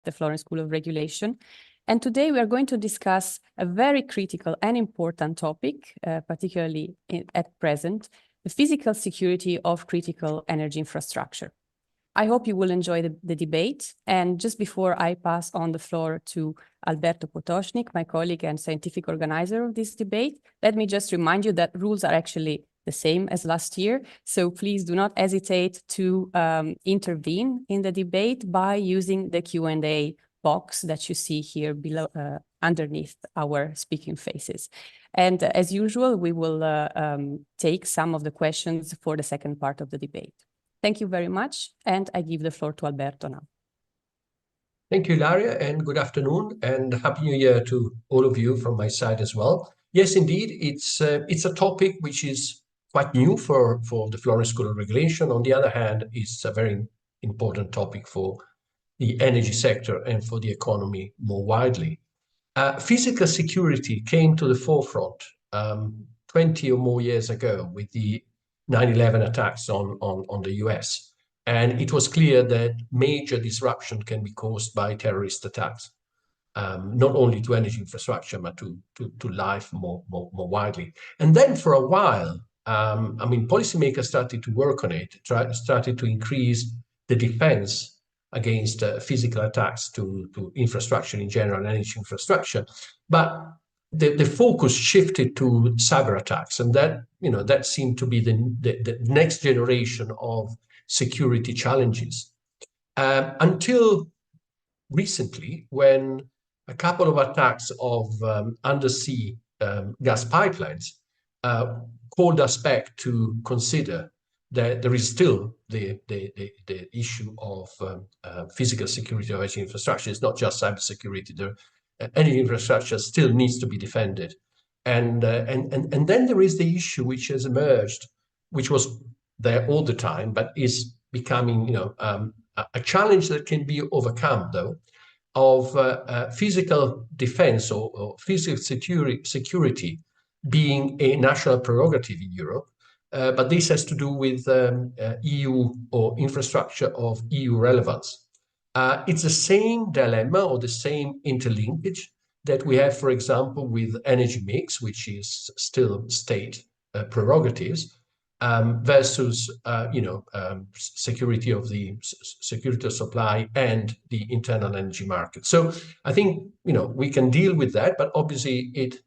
the Florence School of Regulation. And today we are going to discuss a very critical and important topic, particularly at present, the physical security of critical energy infrastructure. I hope you will enjoy the debate. And just before I pass on the floor to Alberto Potocznik, my colleague and scientific organizer of this debate, let me just remind you that rules are actually the same as last year. So please do not hesitate to intervene in the debate by using the Q&A box that you see here below, underneath our speaking faces. And as usual, we will take some of the questions for the second part of the debate. Thank you very much, and I give the floor to Alberto now. Thank you, Ilaria, and good afternoon, and Happy New Year to all of you from my side as well. Yes, indeed, it's a topic which is quite new for the Florence School of Regulation. On the other hand, it's a very important topic for the energy sector and for the economy more widely. Physical security came to the forefront 20 or more years ago with the 9/11 attacks on the US. And it was clear that major disruption can be caused by terrorist attacks, not only to energy infrastructure, but to life more widely. And then for a while, I mean, policymakers started to work on it, started to increase the defense against physical attacks to infrastructure in general, energy infrastructure. But the focus shifted to cyber attacks, and that seemed to be the next generation of security challenges. Until recently, when a couple of attacks of undersea gas pipelines called us back to consider that there is still the issue of physical security of energy infrastructure. It's not just cybersecurity. Energy infrastructure still needs to be defended. And then there is the issue which has emerged, which was there all the time, but is becoming a challenge that can be overcome, though, of physical defense or physical security being a national prerogative in Europe. But this has to do with EU or infrastructure of EU relevance. It's the same dilemma or the same interlinkage that we have, for example, with energy mix, which is still state prerogatives, versus security of the security of supply and the internal energy market. So I think we can deal with that, but obviously it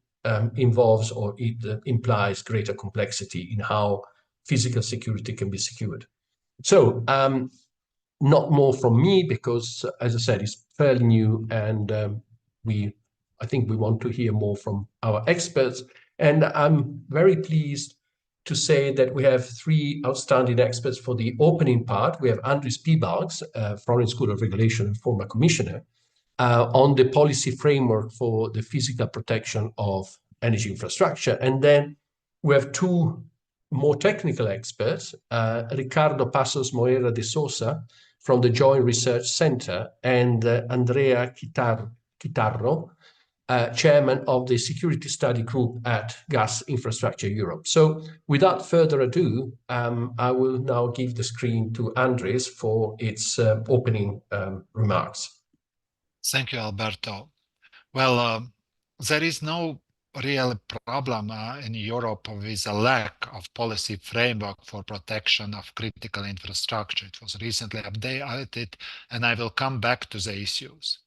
involves or it implies greater complexity in how physical security can be secured. So not more from me, because, as I said, it's fairly new, and I think we want to hear more from our experts. And I'm very pleased to say that we have three outstanding experts for the opening part. We have Andris Piebalgs, Florence School of Regulation and former commissioner, on the policy framework for the physical protection of energy infrastructure. And then we have two more technical experts, Ricardo Passos Moreira de Sousa from the Joint Research Center, and Andrea Chitarro, chairman of the Security Study Group at Gas Infrastructure Europe. So without further ado, I will now give the screen to Andres for its opening remarks. Thank you, Alberto. Well, there is no real problem in Europe with a lack of policy framework for protection of critical infrastructure. It was recently updated, and I will come back to the issues.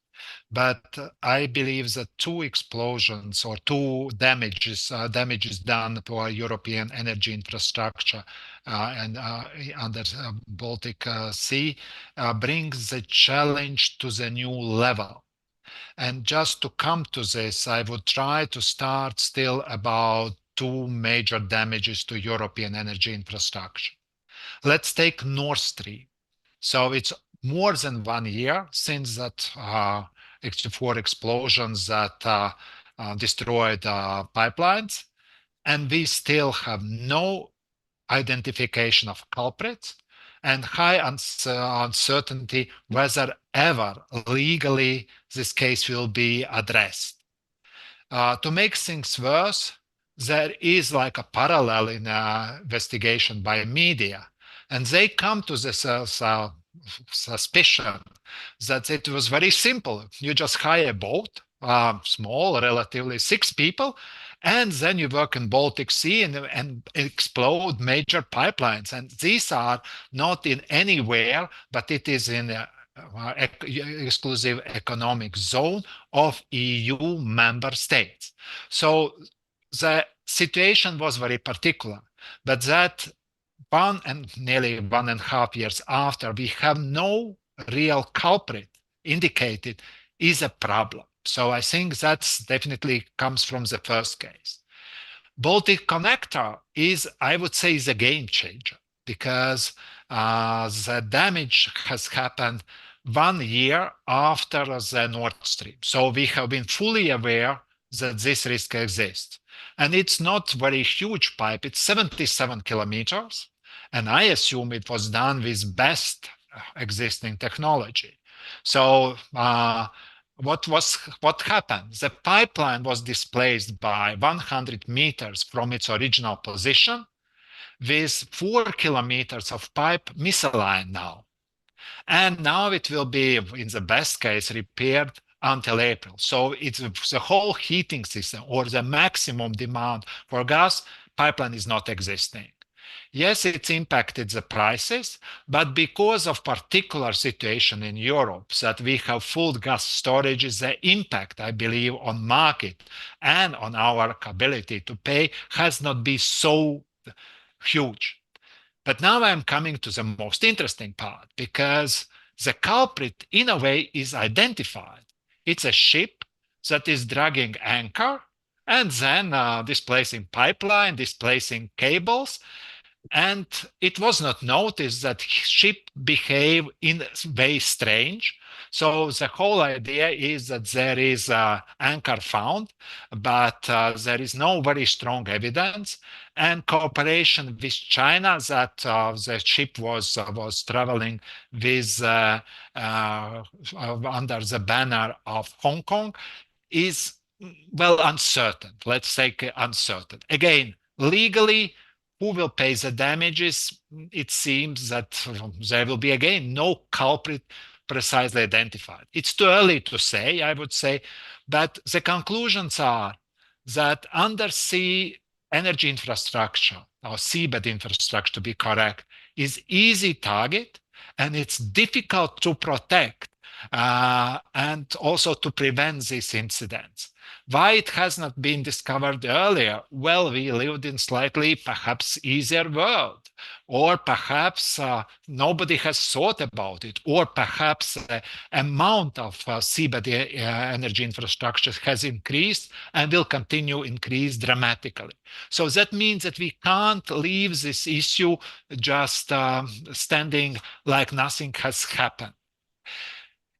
But I believe that two explosions or two damages done to our European energy infrastructure and under Baltic Sea brings the challenge to the new level. And just to come to this, I would try to start still about two major damages to European energy infrastructure. Let's take Nord Stream. So it's more than 1 year since that four explosions that destroyed pipelines, and we still have no identification of culprits and high uncertainty whether ever legally this case will be addressed. To make things worse, there is like a parallel in investigation by media, and they come to this suspicion that it was very simple. You just hire a boat, small, relatively 6 people, and then you work in Baltic Sea and explode major pipelines. And these are not in anywhere, but it is in a exclusive economic zone of EU member states. So the situation was very particular, but that nearly 1.5 years after, we have no real culprit indicated is a problem. So I think that's definitely comes from the first case. Baltic Connector is, I would say, is a game changer because the damage has happened 1 year after the Nord Stream. So we have been fully aware that this risk exists. And it's not very huge pipe, it's 77 kilometers. And I assume it was done with best existing technology. So what happened? The pipeline was displaced by 100 meters from its original position, with 4 kilometers of pipe misaligned now. And now it will be, in the best case, repaired until April. So it's the whole heating system or the maximum demand for gas pipeline is not existing. Yes, it's impacted the prices, but because of particular situation in Europe that we have full gas storage, the impact, I believe, on market and on our ability to pay has not been so huge. But now I'm coming to the most interesting part because the culprit in a way is identified. It's a ship that is dragging anchor and then displacing pipeline, displacing cables. And it was not noticed that ship behave in very strange. So the whole idea is that there is anchor found, but there is no very strong evidence. And cooperation with China that the ship was traveling with under the banner of Hong Kong is, well, uncertain. Let's say uncertain. Again, legally, who will pay the damages? It seems that there will be, again, no culprit precisely identified. It's too early to say, I would say, but the conclusions are that undersea energy infrastructure, or seabed infrastructure to be correct, is easy target and it's difficult to protect and also to prevent these incidents. Why it has not been discovered earlier? Well, we lived in slightly perhaps easier world, or perhaps nobody has thought about it, or perhaps the amount of seabed energy infrastructure has increased and will continue increase dramatically. So that means that we can't leave this issue just standing like nothing has happened.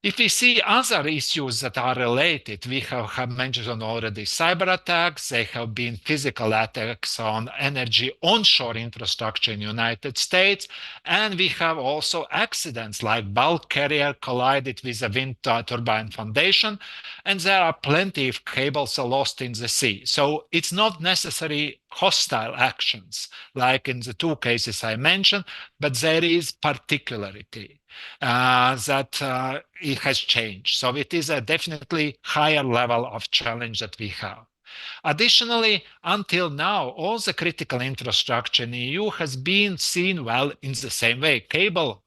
If we see other issues that are related, we have mentioned already cyber attacks, there have been physical attacks on energy onshore infrastructure in the United States, and we have also accidents like bulk carrier collided with a wind turbine foundation, and there are plenty of cables lost in the sea. So it's not necessarily hostile actions like in the 2 cases I mentioned, but there is particularity that it has changed. So it is a definitely higher level of challenge that we have. Additionally, until now, all the critical infrastructure in the EU has been seen well in the same way. Cable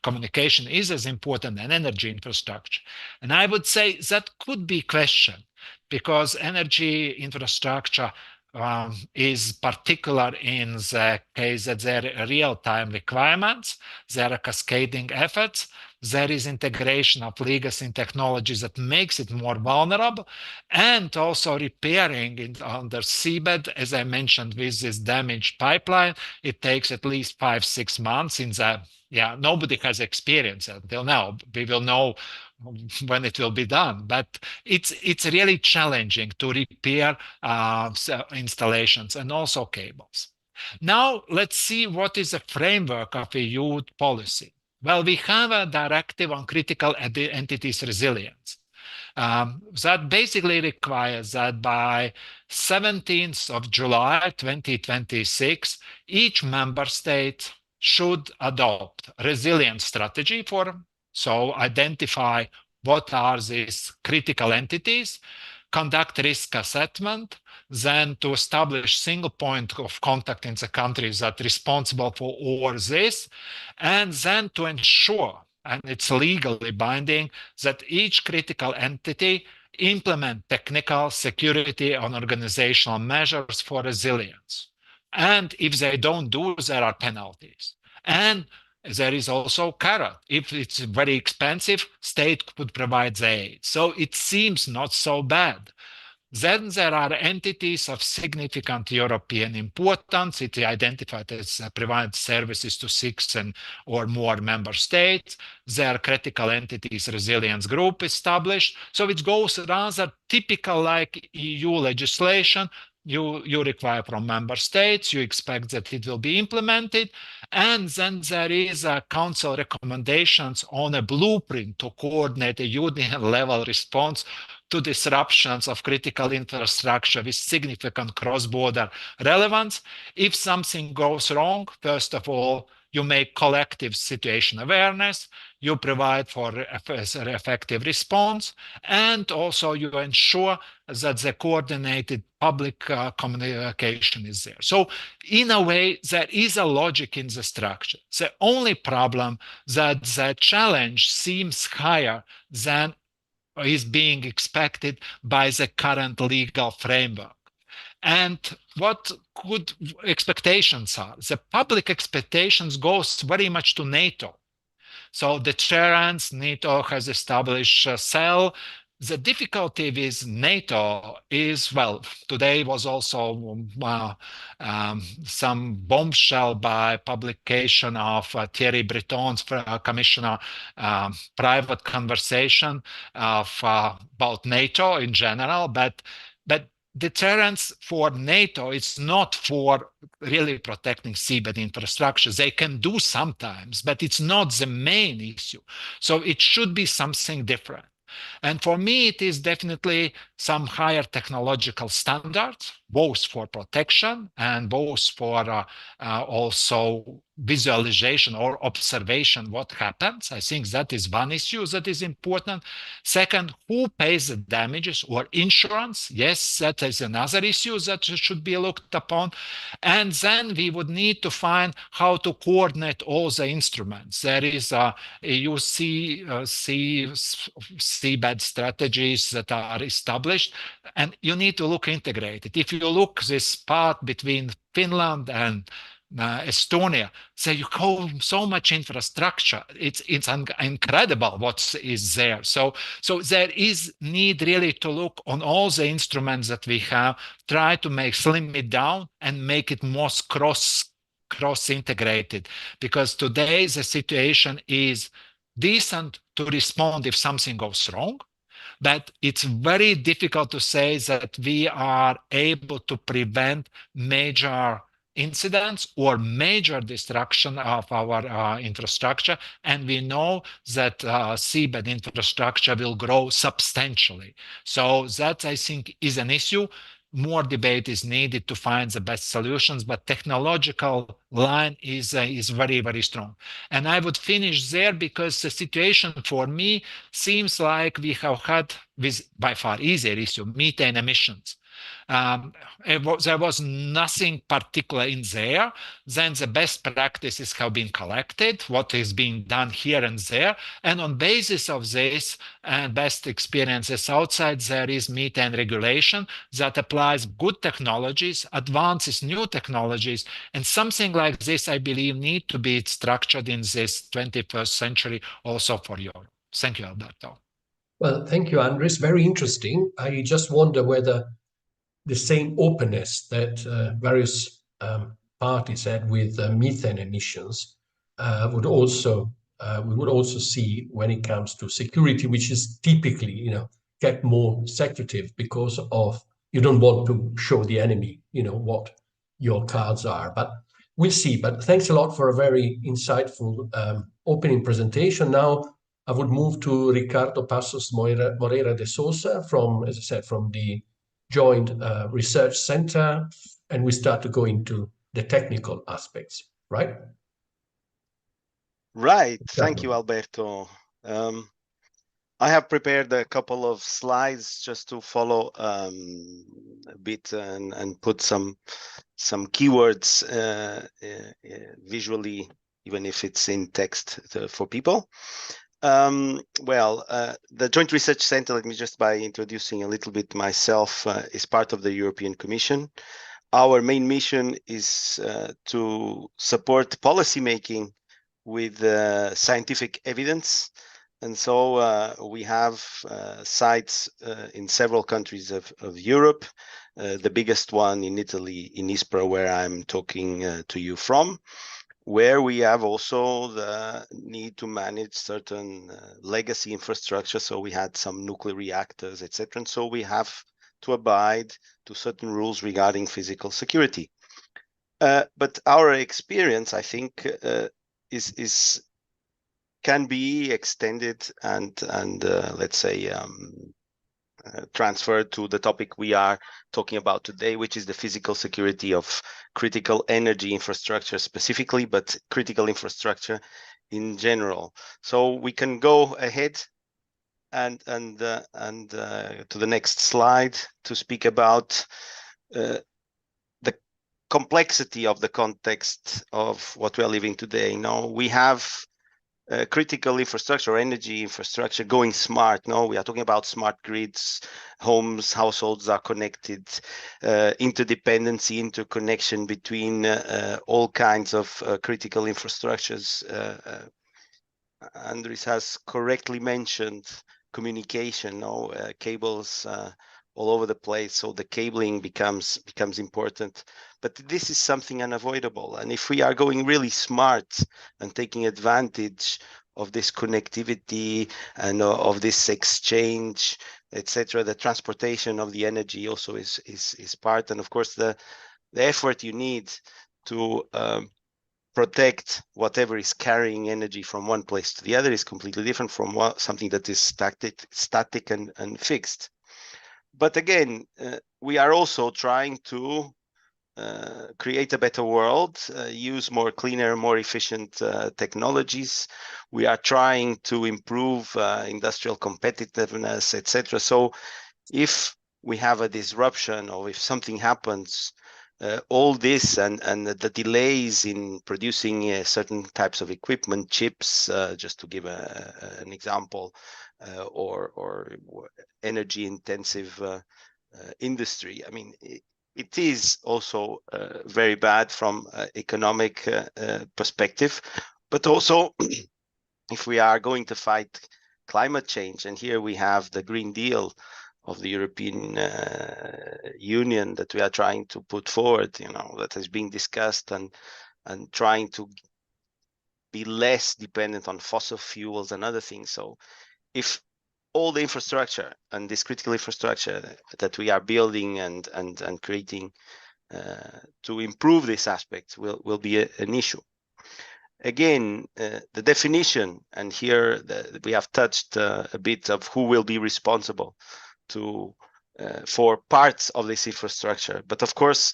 communication is as important as energy infrastructure. And I would say that could be questioned because energy infrastructure is particular in the case that there are real-time requirements, there are cascading efforts, there is integration of legacy technologies that makes it more vulnerable, and also repairing it under seabed, as I mentioned, with this damaged pipeline, it takes at least 5-6 months in the, nobody has experience until now. We will know when it will be done, but it's really challenging to repair installations and also cables. Now let's see what is the framework of EU policy. Well, we have a directive on critical entities resilience that basically requires that by 17th of July 2026, each member state should adopt resilience strategy so identify what are these critical entities, conduct risk assessment, then to establish single point of contact in the countries that are responsible for all this, and then to ensure, and it's legally binding, that each critical entity implement technical, security, and organizational measures for resilience. And if they don't do, there are penalties. And there is also carrot. If it's very expensive, state could provide the aid. So it seems not so bad. Then there are entities of significant European importance. It is identified as provide services to 6 or more member states. There are critical entities resilience group established. So it goes rather typical like EU legislation. You require from member states, you expect that it will be implemented, and then there is a council recommendations on a blueprint to coordinate a union level response to disruptions of critical infrastructure with significant cross-border relevance. If something goes wrong, first of all, you make collective situation awareness, you provide for effective response, and also you ensure that the coordinated public communication is there. So in a way, there is a logic in the structure. The only problem that the challenge seems higher than is being expected by the current legal framework. And what good expectations are? The public expectations goes very much to NATO. So deterrence, NATO has established a cell. The difficulty with NATO is, well, today was also some bombshell by publication of Thierry Breton's commissioner private conversation about NATO in general, but deterrence for NATO is not for really protecting seabed infrastructure. They can do sometimes, but it's not the main issue. So it should be something different. And for me, it is definitely some higher technological standards, both for protection and both for also visualization or observation what happens. I think that is one issue that is important. Second, who pays the damages or insurance? Yes, that is another issue that should be looked upon. And then we would need to find how to coordinate all the instruments. There is you see seabed strategies that are established, and you need to look integrated. If you look this part between Finland and Estonia, so you call so much infrastructure. It's incredible what is there. So there is need really to look on all the instruments that we have, try to slim it down and make it more cross integrated, because today the situation is decent to respond if something goes wrong, but it's very difficult to say that we are able to prevent major incidents or major destruction of our infrastructure. And we know that seabed infrastructure will grow substantially. So that, I think, is an issue. More debate is needed to find the best solutions, but technological line is very, very strong. And I would finish there because the situation for me seems like we have had with by far easier issue, methane emissions. There was nothing particular in there. Then the best practices have been collected, what is being done here and there. And on basis of this and best experiences outside, there is methane regulation that applies good technologies, advances new technologies, and something like this, I believe, need to be structured in this 21st century also for Europe. Thank you, Alberto. Well, thank you, Andres. Very interesting. I just wonder whether the same openness that various parties had with methane emissions we would also see when it comes to security, which is typically, get more secretive because of you don't want to show the enemy, what your cards are. But we'll see. But thanks a lot for a very insightful opening presentation. Now I would move to Ricardo Passos Moreira de Sousa from, as I said, from the Joint Research Center, and we start to go into the technical aspects, right? Right. Thank you, Alberto. I have prepared a couple of slides just to follow a bit and put some keywords visually, even if it's in text for people. The Joint Research Center, let me just by introducing a little bit myself, is part of the European Commission. Our main mission is to support policymaking with scientific evidence. And so we have sites in several countries of Europe, the biggest one in Italy, in Ispra, where I'm talking to you from, where we have also the need to manage certain legacy infrastructure. So we had some nuclear reactors, etc. And so we have to abide to certain rules regarding physical security. But our experience, I think, can be extended and let's say transferred to the topic we are talking about today, which is the physical security of critical energy infrastructure specifically, but critical infrastructure in general. So we can go ahead and to the next slide to speak about the complexity of the context of what we are living today. Now we have critical infrastructure, energy infrastructure going smart. No, we are talking about smart grids, homes, households are connected, interdependency, interconnection between all kinds of critical infrastructures. Andres has correctly mentioned communication, cables all over the place, so the cabling becomes important. But this is something unavoidable, and if we are going really smart and taking advantage of this connectivity and of this exchange, etc., the transportation of the energy also is part, and of course the effort you need to protect whatever is carrying energy from one place to the other is completely different from something that is static and fixed. But again, we are also trying to create a better world, use more cleaner, more efficient technologies. We are trying to improve industrial competitiveness, etc. So if we have a disruption or if something happens, all this and the delays in producing certain types of equipment, chips, just to give an example, or energy intensive industry. I mean, it is also very bad from economic perspective, but also if we are going to fight climate change, and here we have the Green Deal of the European Union that we are trying to put forward, that is being discussed and trying to be less dependent on fossil fuels and other things. So if all the infrastructure and this critical infrastructure that we are building and creating to improve this aspect will be an issue. Again, the definition, and here we have touched a bit of who will be responsible for parts of this infrastructure. But of course,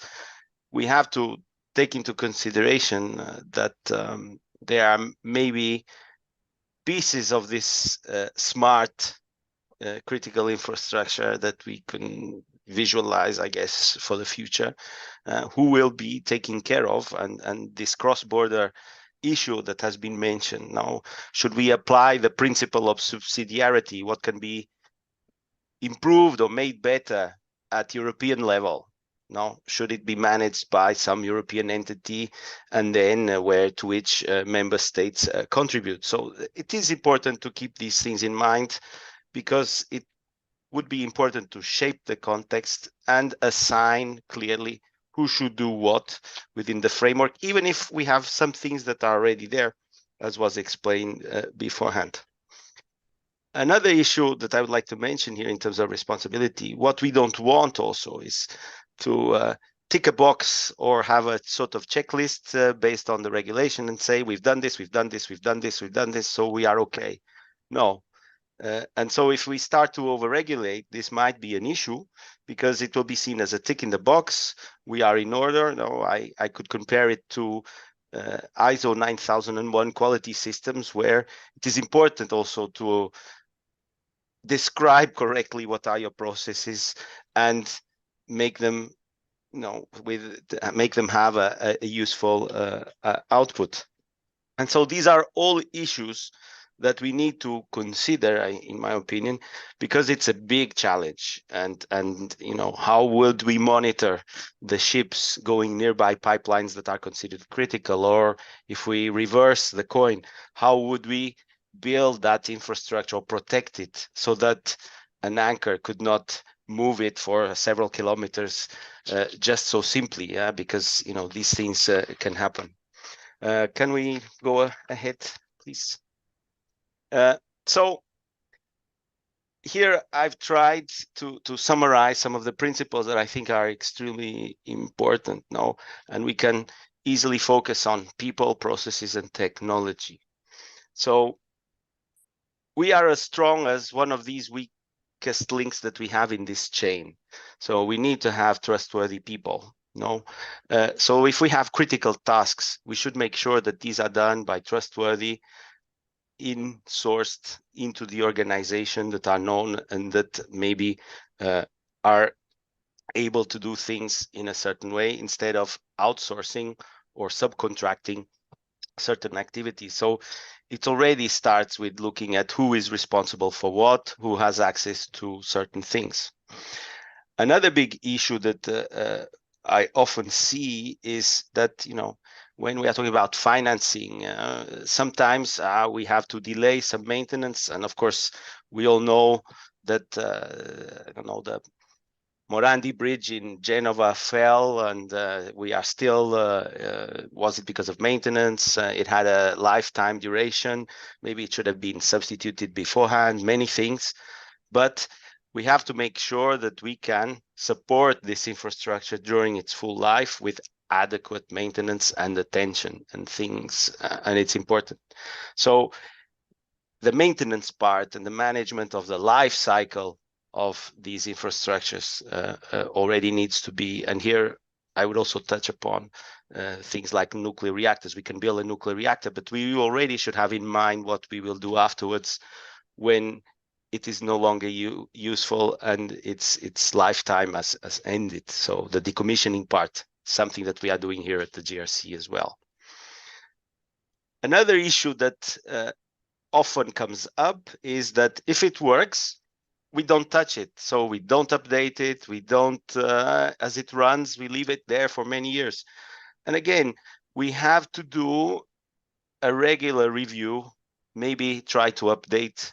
we have to take into consideration that there are maybe pieces of this smart critical infrastructure that we can visualize, I guess, for the future, who will be taken care of, and this cross-border issue that has been mentioned. Now, should we apply the principle of subsidiarity? What can be improved or made better at European level? Now, should it be managed by some European entity, and then to which member states contribute? So it is important to keep these things in mind, because it would be important to shape the context and assign clearly who should do what within the framework, even if we have some things that are already there, as was explained beforehand. Another issue that I would like to mention here in terms of responsibility, what we don't want also is to tick a box or have a sort of checklist based on the regulation and say, we've done this, we've done this, we've done this, we've done this, so we are okay. No. And so if we start to overregulate, this might be an issue, because it will be seen as a tick in the box. We are in order. No, I could compare it to ISO 9001 quality systems, where it is important also to describe correctly what are your processes and make them, make them have a useful output. And so these are all issues that we need to consider, in my opinion, because it's a big challenge. And how would we monitor the ships going nearby pipelines that are considered critical? Or if we reverse the coin, how would we build that infrastructure or protect it so that an anchor could not move it for several kilometers just so simply, because these things can happen. Can we go ahead, please? So here I've tried to summarize some of the principles that I think are extremely important now, and we can easily focus on people, processes, and technology. So we are as strong as one of these weakest links that we have in this chain. So we need to have trustworthy people. So if we have critical tasks, we should make sure that these are done by trustworthy, sourced into the organization, that are known and that maybe are able to do things in a certain way instead of outsourcing or subcontracting certain activities. So it already starts with looking at who is responsible for what, who has access to certain things. Another big issue that I often see is that, when we are talking about financing, sometimes we have to delay some maintenance. And of course, we all know that, the Morandi Bridge in Genova fell, and we are still, was it because of maintenance? It had a lifetime duration. Maybe it should have been substituted beforehand, many things. But we have to make sure that we can support this infrastructure during its full life with adequate maintenance and attention and things, and it's important. So the maintenance part and the management of the life cycle of these infrastructures already needs to be, and here I would also touch upon things like nuclear reactors. We can build a nuclear reactor, but we already should have in mind what we will do afterwards when it is no longer useful and its lifetime has ended. So the decommissioning part, something that we are doing here at the GRC as well. Another issue that often comes up is that if it works, we don't touch it. So we don't update it. We don't, as it runs, we leave it there for many years. And again, we have to do a regular review, maybe try to update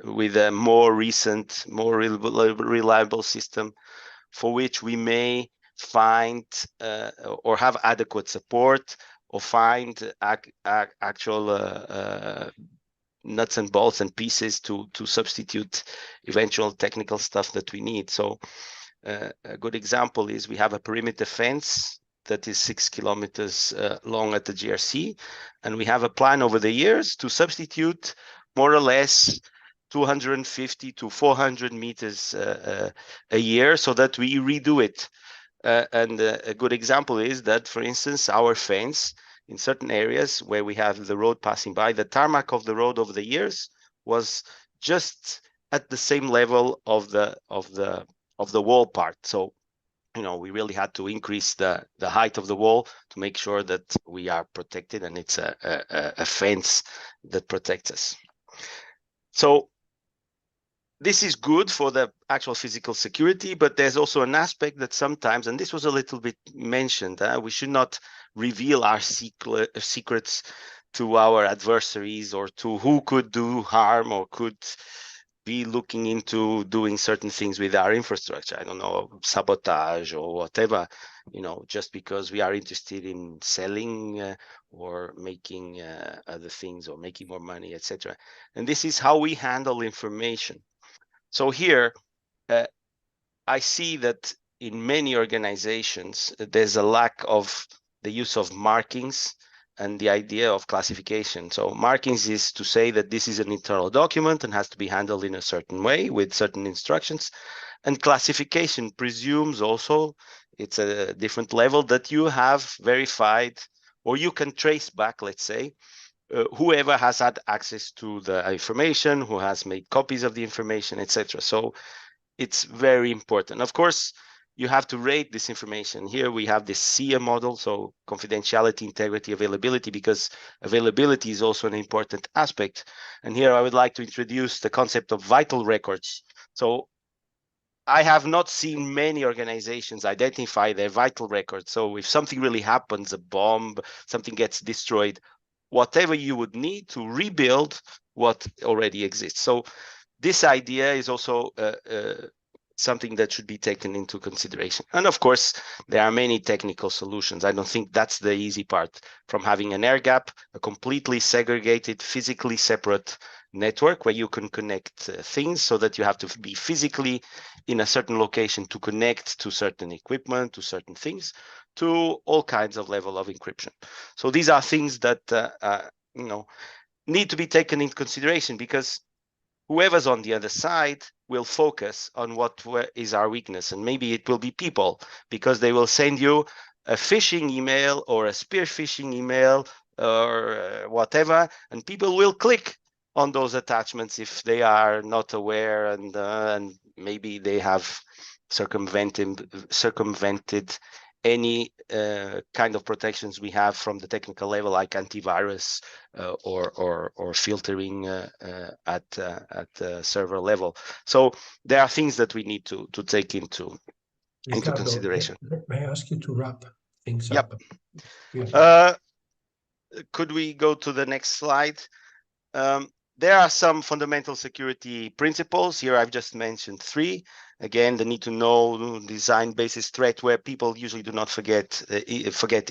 with a more recent, more reliable system for which we may find or have adequate support, or find actual nuts and bolts and pieces to substitute eventual technical stuff that we need. So a good example is we have a perimeter fence that is 6 kilometers long at the GRC, and we have a plan over the years to substitute more or less 250 to 400 meters a year, so that we redo it. And a good example is that, for instance, our fence in certain areas where we have the road passing by, the tarmac of the road over the years was just at the same level of the wall part. So we really had to increase the height of the wall to make sure that we are protected, and it's a fence that protects us. So this is good for the actual physical security, but there's also an aspect that sometimes, and this was a little bit mentioned, we should not reveal our secrets to our adversaries, or to who could do harm or could be looking into doing certain things with our infrastructure. I don't know, sabotage or whatever, just because we are interested in selling or making other things, or making more money, etc. And this is how we handle information. So here, I see that in many organizations, there's a lack of the use of markings and the idea of classification. So markings is to say that this is an internal document and has to be handled in a certain way with certain instructions. And classification presumes also, it's a different level, that you have verified or you can trace back, let's say, whoever has had access to the information, who has made copies of the information, etc. So it's very important. Of course, you have to rate this information. Here we have this SIA model, so confidentiality, integrity, availability, because availability is also an important aspect. And here I would like to introduce the concept of vital records. So I have not seen many organizations identify their vital records. So if something really happens, a bomb, something gets destroyed, whatever you would need to rebuild what already exists. So this idea is also something that should be taken into consideration. And of course, there are many technical solutions. I don't think that's the easy part, from having an air gap, a completely segregated, physically separate network where you can connect things, so that you have to be physically in a certain location to connect to certain equipment, to certain things, to all kinds of level of encryption. So these are things that need to be taken into consideration, because whoever's on the other side will focus on what is our weakness, and maybe it will be people, because they will send you a phishing email or a spear phishing email or whatever, and people will click on those attachments if they are not aware, and maybe they have circumvented any kind of protections we have from the technical level, like antivirus or filtering at server level. So there are things that we need to take into consideration. May I ask you to wrap things Yep. up? Could we go to the next slide? There are some fundamental security principles. Here I've just mentioned 3. Again, the need to know design basis threat, where people usually do not forget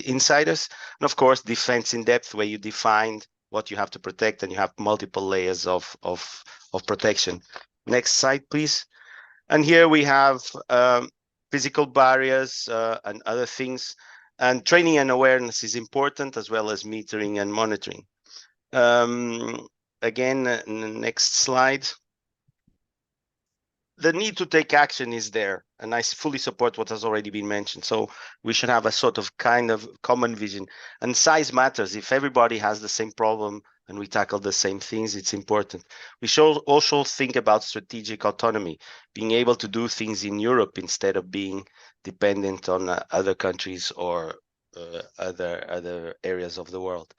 insiders. And of course, defense in depth, where you define what you have to protect and you have multiple layers of protection. Next slide, please. And here we have physical barriers and other things. And training and awareness is important, as well as metering and monitoring. Again, next slide. The need to take action is there, and I fully support what has already been mentioned. So we should have a sort of kind of common vision, and size matters. If everybody has the same problem and we tackle the same things, it's important. We should also think about strategic autonomy, being able to do things in Europe instead of being dependent on other countries or other areas of the world.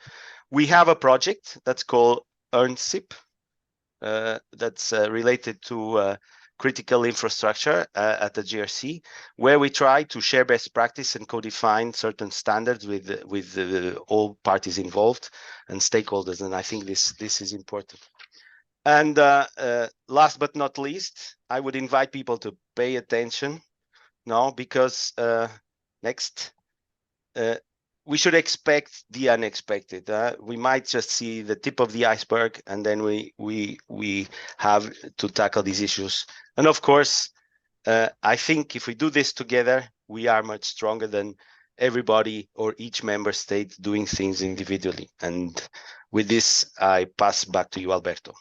We have a project that's called EarnSIP, that's related to critical infrastructure at the GRC, where we try to share best practice and codifine certain standards with all parties involved and stakeholders. And I think this is important. And last but not least, I would invite people to pay attention now, because we should expect the unexpected. We might just see the tip of the iceberg, and then we have to tackle these issues. And of course, I think if we do this together, we are much stronger than everybody or each member state doing things individually. And with this, I pass back to you, Alberto.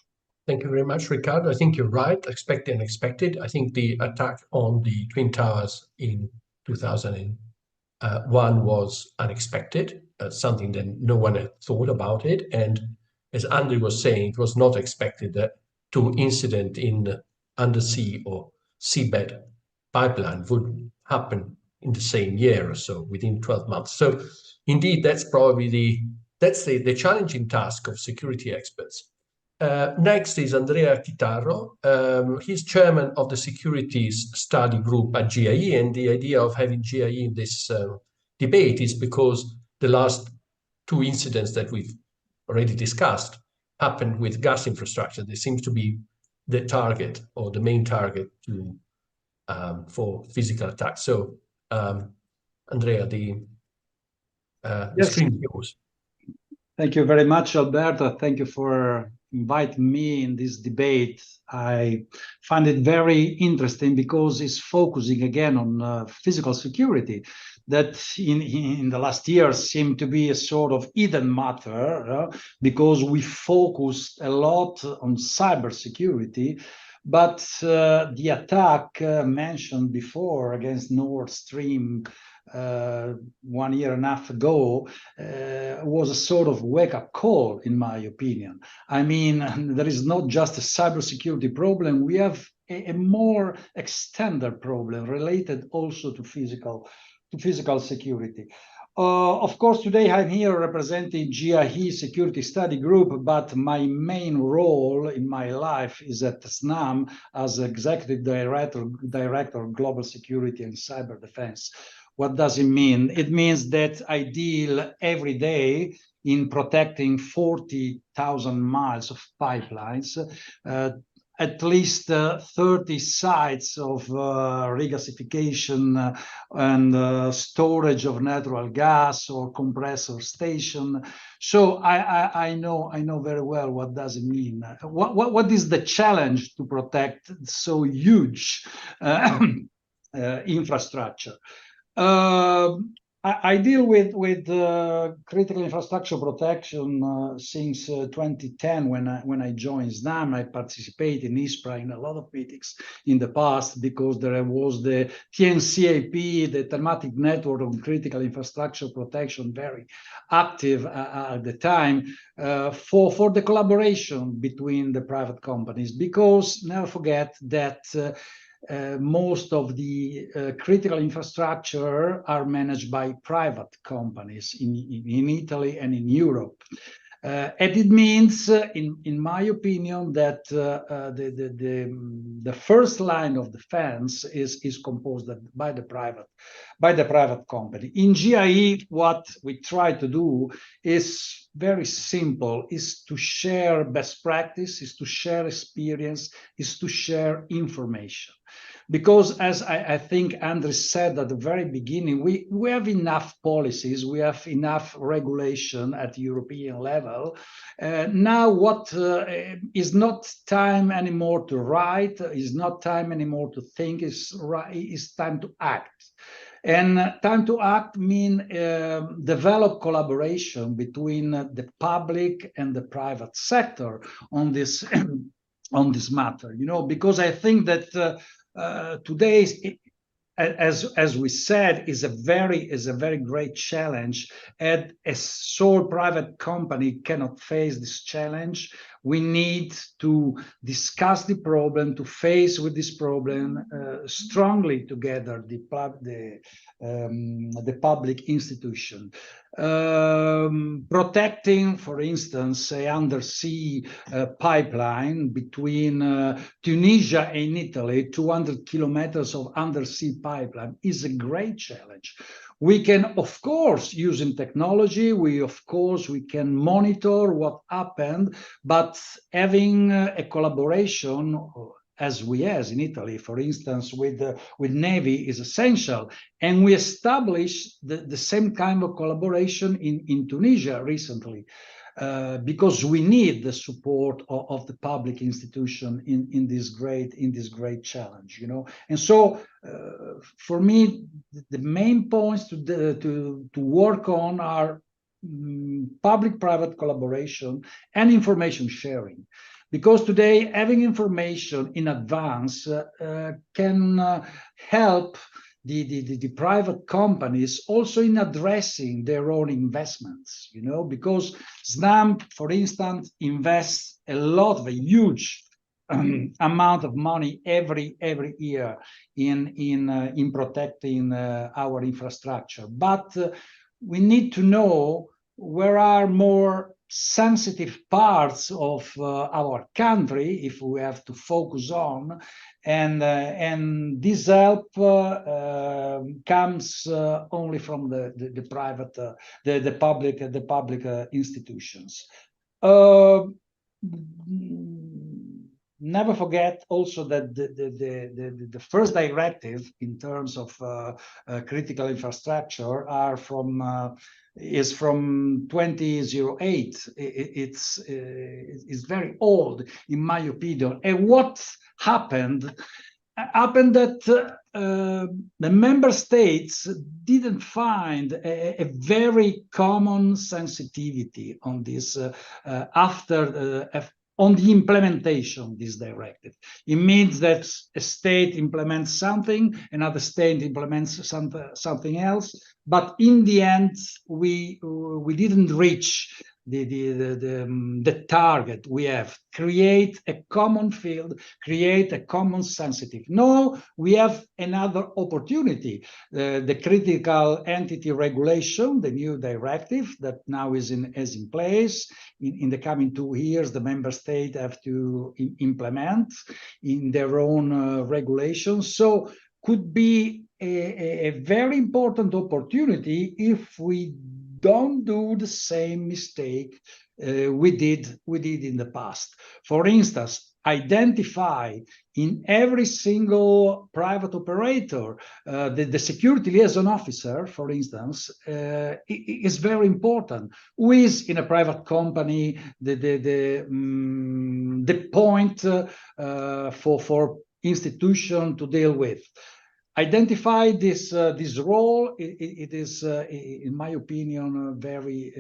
Thank you very much, Ricardo. I think you're right. Expect the unexpected. I think the attack on the Twin Towers in 2001 was unexpected, something that no one had thought about it. And as Andrew was saying, it was not expected that 2 incidents in undersea or seabed pipeline would happen in the same year or so, within 12 months. So indeed, that's probably the challenging task of security experts. Next is Andrea Chitarro. He's chairman of the Securities Study Group at GIE, and the idea of having GIE in this debate is because the last 2 incidents that we've already discussed happened with gas infrastructure. There seems to be the target, or the main target, for physical attacks. So, Andrea, the screen is yours. Thank you very much, Alberto. Thank you for inviting me in this debate. I find it very interesting because it's focusing again on physical security that in the last years seemed to be a sort of hidden matter because we focused a lot on cybersecurity, But the attack mentioned before against Nord Stream 1 year and a half ago was a sort of wake-up call, in my opinion. I mean, there is not just a cybersecurity problem. We have a more extended problem related also to physical security. Of course, today I'm here representing GIE Security Study Group, but my main role in my life is at SNAM as Executive Director of Global Security and Cyber Defense. What does it mean? It means that I deal every day in protecting 40,000 miles of pipelines, at least 30 sites of regasification and storage of natural gas or compressor station. So I know very well what does it mean. What is the challenge to protect so huge infrastructure? I deal with critical infrastructure protection since 2010 when I joined SNAM. I participated in ISPRA in a lot of meetings in the past because there was the TNCAP, the Thematic Network on Critical Infrastructure Protection, very active at the time for the collaboration between the private companies, because never forget that most of the critical infrastructure are managed by private companies in Italy and in Europe. And it means, in my opinion, that the first line of defense is composed by the private company. In GIE, what we try to do is very simple: is to share best practice, is to share experience, is to share information. Because as I think Andres said at the very beginning, we have enough policies, we have enough regulation at the European level. Now what is not time anymore to write, is not time anymore to think, is time to act. And time to act means develop collaboration between the public and the private sector on this on this matter. You know, because I think that today, as we said, is a very great challenge, and a sole private company cannot face this challenge. We need to discuss the problem, to face with this problem strongly together, the public institution. Protecting, for instance, an undersea pipeline between Tunisia and Italy, 200 kilometers of undersea pipeline, is a great challenge. We can, of course, using technology, we can monitor what happened, but having a collaboration as in Italy, for instance, with Navy is essential. And we established the same kind of collaboration in Tunisia recently, because we need the support of the public institution in this great challenge, you know. And so for me, the main points to work on are public-private collaboration and information sharing. Because today, having information in advance can help the private companies also in addressing their own investments, you know, because SNAM, for instance, invests a huge amount of money every year in protecting our infrastructure. But we need to know where are more sensitive parts of our country if we have to focus on, and this help comes only from the private, the public institutions. Never forget also that the first directive in terms of critical infrastructure is from 2008. It's very old, in my opinion. And what happened that the member states didn't find a very common sensitivity on this after on the implementation of this directive. It means that a state implements something, another state implements something else, but in the end, we didn't reach the target we have. Create a common field, create a common sensitive. Now we have another opportunity. The critical entity regulation, the new directive that now is in place. In the coming 2 years, the member states have to implement in their own regulations. So could be a very important opportunity if we don't do the same mistake we did in the past. For instance, identify in every single private operator the security liaison officer, for instance, is very important. Who is in a private company the point for institution to deal with? Identify this role. It is, in my opinion, very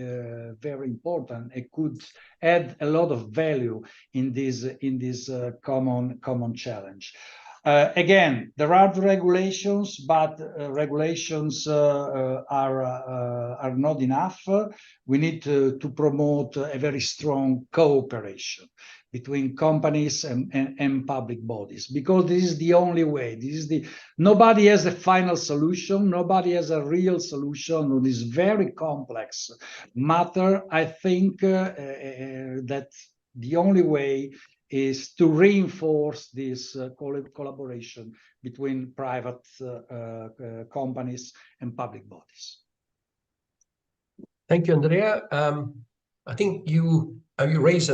important. It could add a lot of value in this common challenge. Again, there are the regulations, but regulations are not enough. We need to promote a very strong cooperation between companies and public bodies, because this is the only way. Nobody has a final solution. Nobody has a real solution on this very complex matter. I think that the only way is to reinforce this collaboration between private companies and public bodies. Thank you, Andrea. I think you raised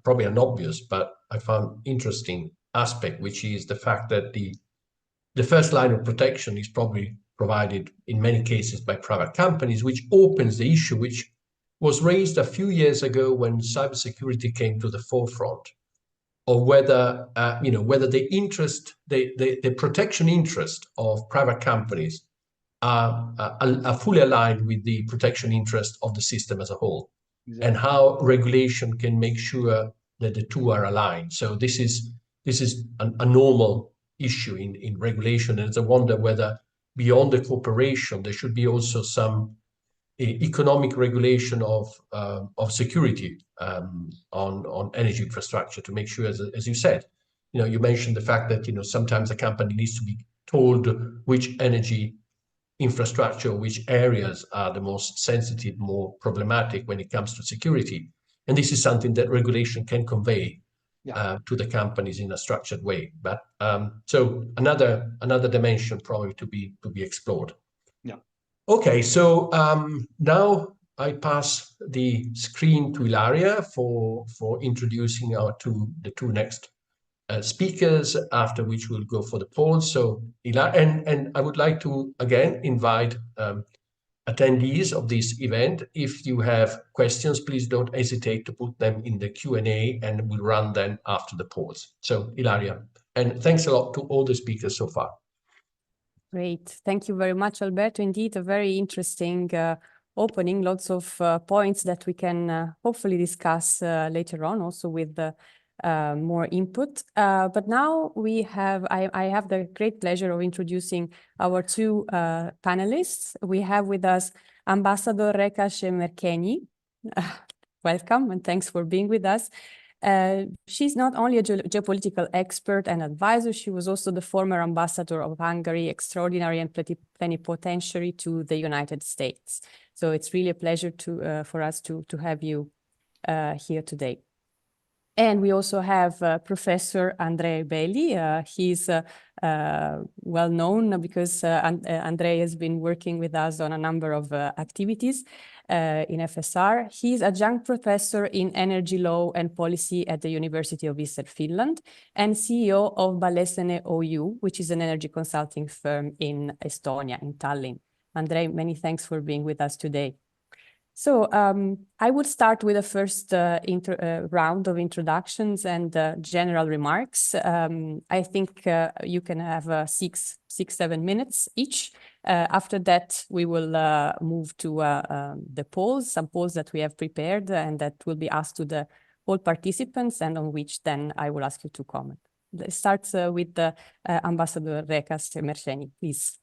probably an obvious, but I found interesting aspect, which is the fact that the first line of protection is probably provided in many cases by private companies, which opens the issue which was raised a few years ago when cybersecurity came to the forefront, or whether whether the protection interest of private companies are fully aligned with the protection interest of the system as a whole. Exactly. And how regulation can make sure that the two are aligned. So this is a normal issue in regulation, and I wonder whether beyond the cooperation there should be also some economic regulation of security on energy infrastructure to make sure, as you said, you mentioned the fact that sometimes a company needs to be told which energy infrastructure, which areas are the most sensitive, more problematic when it comes to security, and this is something that regulation can convey to the companies in a structured way. But so another dimension probably to be explored. Yeah. Okay, so now I pass the screen to Ilaria for introducing the two next speakers, after which we'll go for the polls. So and I would like to again invite attendees of this event. If you have questions, please don't hesitate to put them in the Q&A, and we'll run them after the polls. So Ilaria, and thanks a lot to all the speakers so far. Great. Thank you very much, Alberto. Indeed, a very interesting opening, lots of points that we can hopefully discuss later on, also with the more input. But now I have the great pleasure of introducing our two panelists. We have with us Ambassador Reka Shemerkeni. Welcome and thanks for being with us. She's not only a geopolitical expert and advisor, she was also the former ambassador of Hungary, extraordinary and plenipotentiary to the United States. So it's really a pleasure for us to have you here today. And we also have Professor Andrea Belli. He's well known because Andrea has been working with us on a number of activities in FSR. He's adjunct professor in energy law and policy at the University of Eastern Finland and CEO of Balesene OU, which is an energy consulting firm in Estonia, in Tallinn. Andrea, many thanks for being with us today. So I would start with a first round of introductions and general remarks. I think you can have 6-7 minutes each. After that, we will move to the polls, some polls that we have prepared and that will be asked to the all participants and on which then I will ask you to comment. Let's start with Ambassador Rekas Mercheni, please.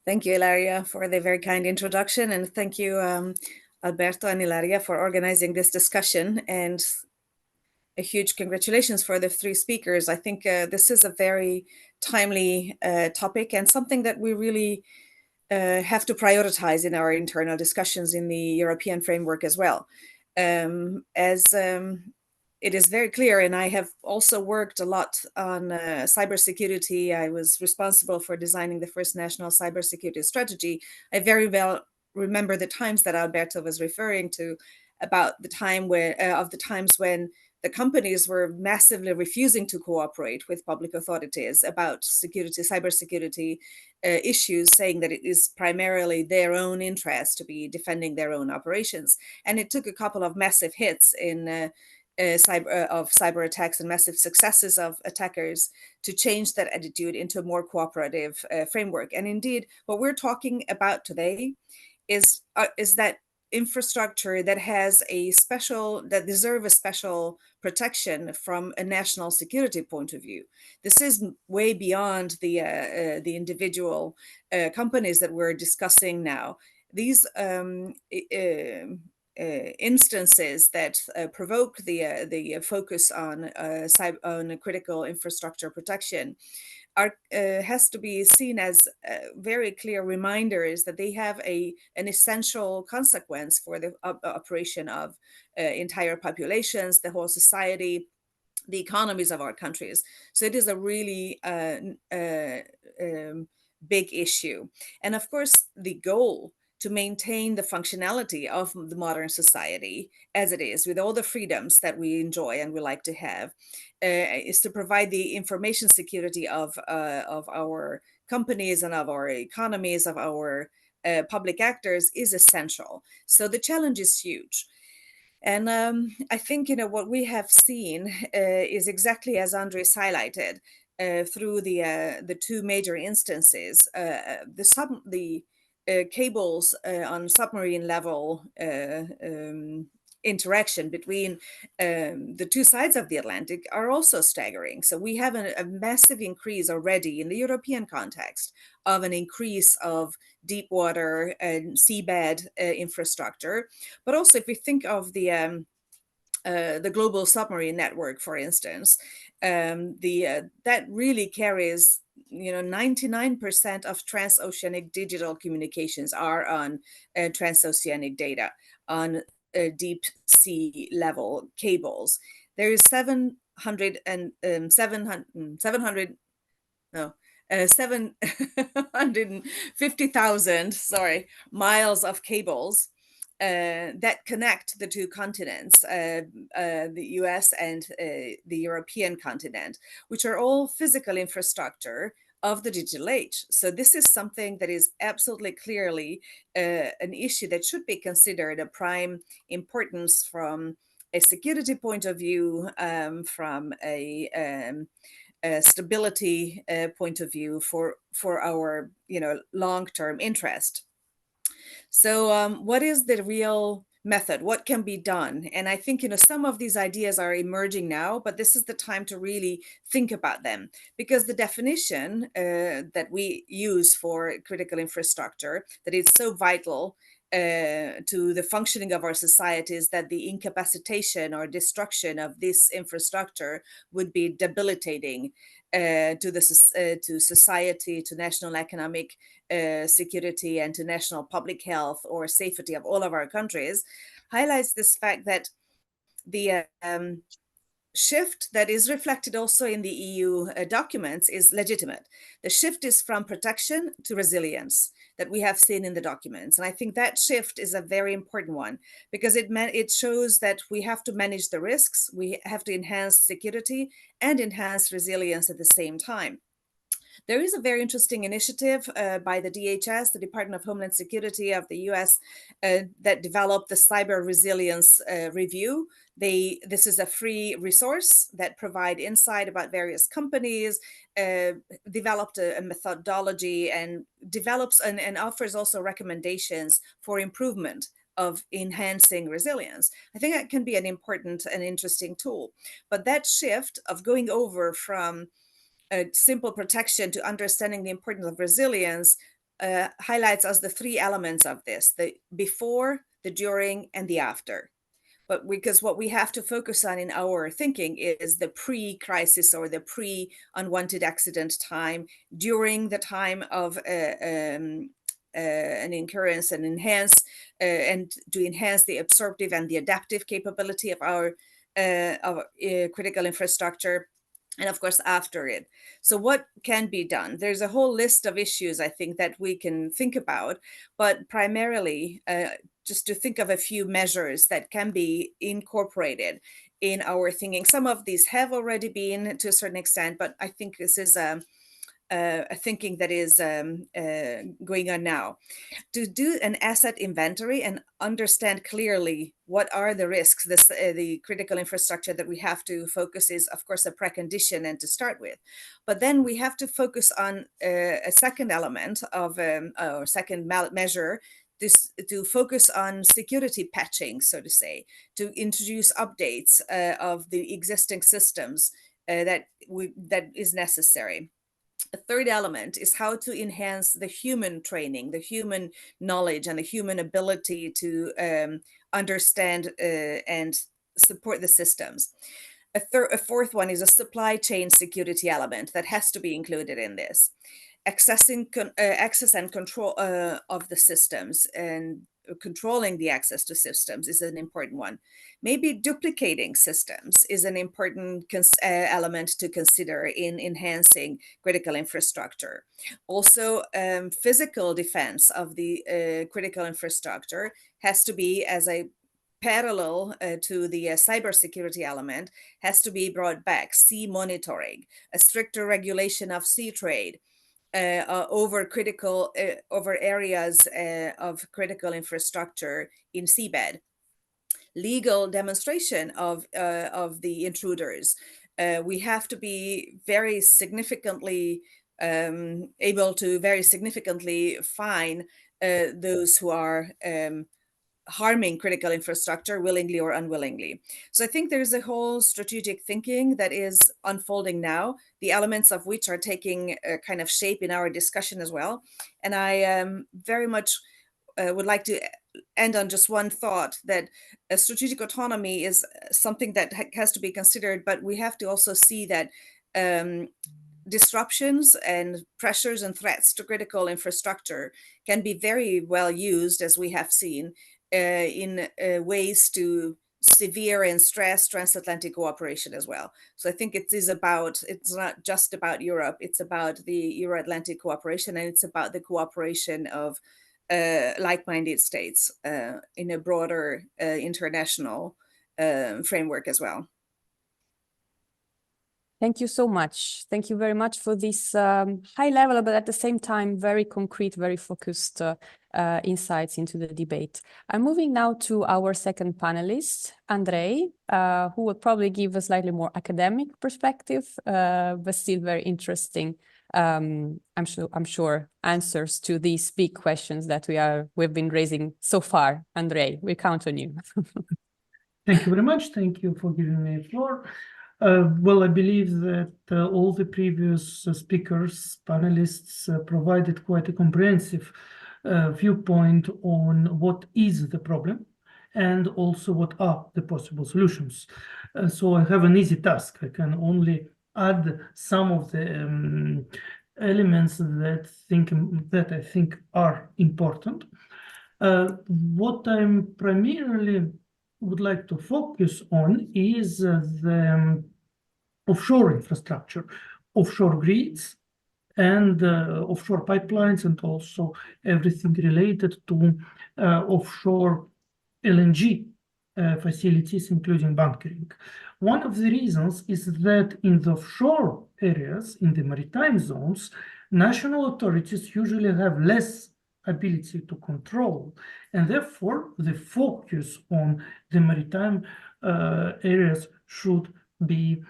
Thank you, Ilaria, for the very kind introduction, and thank you, Alberto and Ilaria, for organizing this discussion, and a huge congratulations for the three speakers. I think this is a very timely topic and something that we really have to prioritize in our internal discussions in the European framework as well. It is very clear, and I have also worked a lot on cybersecurity. I was responsible for designing the first national cybersecurity strategy. I very well remember the times that Alberto was referring to, about the time where of the times when the companies were massively refusing to cooperate with public authorities about cybersecurity issues, saying that it is primarily their own interest to be defending their own operations. And it took a couple of massive hits in cyber attacks and massive successes of attackers to change that attitude into a more cooperative framework. And indeed, what we're talking about today is that infrastructure that deserve a special protection from a national security point of view. This is way beyond the individual companies that we're discussing now. These instances that provoke the focus on critical infrastructure protection has to be seen as very clear reminders that they have an essential consequence for the operation of entire populations, the whole society, the economies of our countries. So it is a really big issue. And of course, the goal to maintain the functionality of the modern society as it is, with all the freedoms that we enjoy and we like to have, is to provide the information security of our companies and of our economies, of our public actors, is essential. So the challenge is huge. And I think, what we have seen is exactly as Andres highlighted through the two major instances. The cables on submarine level interaction between the two sides of the Atlantic are also staggering. So we have a massive increase already in the European context of an increase of deep water and seabed infrastructure. But also, if we think of the global submarine network, for instance, that really carries 99% of transoceanic digital communications are on transoceanic data on deep sea level cables. There is 750,000 miles of cables that connect the two continents, the US and the European continent, which are all physical infrastructure of the digital age. So this is something that is absolutely clearly an issue that should be considered a prime importance from a security point of view, from a stability point of view for our long-term interest. So what is the real method? What can be done? And I think some of these ideas are emerging now, but this is the time to really think about them, because the definition that we use for critical infrastructure, that is so vital to the functioning of our societies, that the incapacitation or destruction of this infrastructure would be debilitating to society, to national economic security, and to national public health or safety of all of our countries, highlights this fact that the shift that is reflected also in the EU documents is legitimate. The shift is from protection to resilience that we have seen in the documents. And I think that shift is a very important one, because it shows that we have to manage the risks, we have to enhance security and enhance resilience at the same time. There is a very interesting initiative by the DHS, the Department of Homeland Security of the US, that developed the Cyber Resilience Review. This is a free resource that provide insight about various companies, developed a methodology, and develops and offers also recommendations for improvement of enhancing resilience. I think that can be an important and interesting tool. But that shift of going over from a simple protection to understanding the importance of resilience highlights us the three elements of this: the before, the during, and the after. But because what we have to focus on in our thinking is the pre-crisis or the pre-unwanted accident time, during the time of an occurrence, and to enhance the absorptive and the adaptive capability of our critical infrastructure, and of course after it. So what can be done? There's a whole list of issues, I think, that we can think about, but primarily just to think of a few measures that can be incorporated in our thinking. Some of these have already been to a certain extent, but I think this is a thinking that is going on now. To do an asset inventory and understand clearly what are the risks. The critical infrastructure that we have to focus is, of course, a precondition and to start with. But then we have to focus on a second element of or second measure, to focus on security patching, so to say, to introduce updates of the existing systems that is necessary. A third element is how to enhance the human training, the human knowledge, and the human ability to understand and support the systems. A fourth one is a supply chain security element that has to be included in this. Access and control of the systems, and controlling the access to systems is an important one. Maybe duplicating systems is an important element to consider in enhancing critical infrastructure. Also, physical defense of the critical infrastructure has to be, as a parallel to the cybersecurity element, has to be brought back. Sea monitoring, a stricter regulation of sea trade, over areas of critical infrastructure in seabed, legal demonstration of the intruders. We have to be very significantly able to very significantly fine those who are harming critical infrastructure, willingly or unwillingly. So I think there's a whole strategic thinking that is unfolding now, the elements of which are taking a kind of shape in our discussion as well. And I very much would like to end on just one thought, that a strategic autonomy is something that has to be considered, but we have to also see that disruptions and pressures and threats to critical infrastructure can be very well used, as we have seen, in ways to severe and stress transatlantic cooperation as well. So I think it's not just about Europe, it's about the Euro-Atlantic cooperation, and it's about the cooperation of like-minded states in a broader international framework as well. Thank you so much. Thank you very much for this high level, but at the same time, very concrete, very focused insights into the debate. I'm moving now to our second panelist, Andrei, who will probably give a slightly more academic perspective, but still very interesting, I'm sure, answers to these big questions that we've been raising so far. Andrei, we count on you. Thank you very much. Thank you for giving me the floor. Well, I believe that all the previous speakers, panelists, provided quite a comprehensive viewpoint on what is the problem and also what are the possible solutions. So I have an easy task. I can only add some of the elements that I think are important. What I'm primarily would like to focus on is the offshore infrastructure, offshore grids, and offshore pipelines, and also everything related to offshore LNG facilities, including bunkering. One of the reasons is that in the offshore areas, in the maritime zones, national authorities usually have less ability to control, and therefore the focus on the maritime areas should be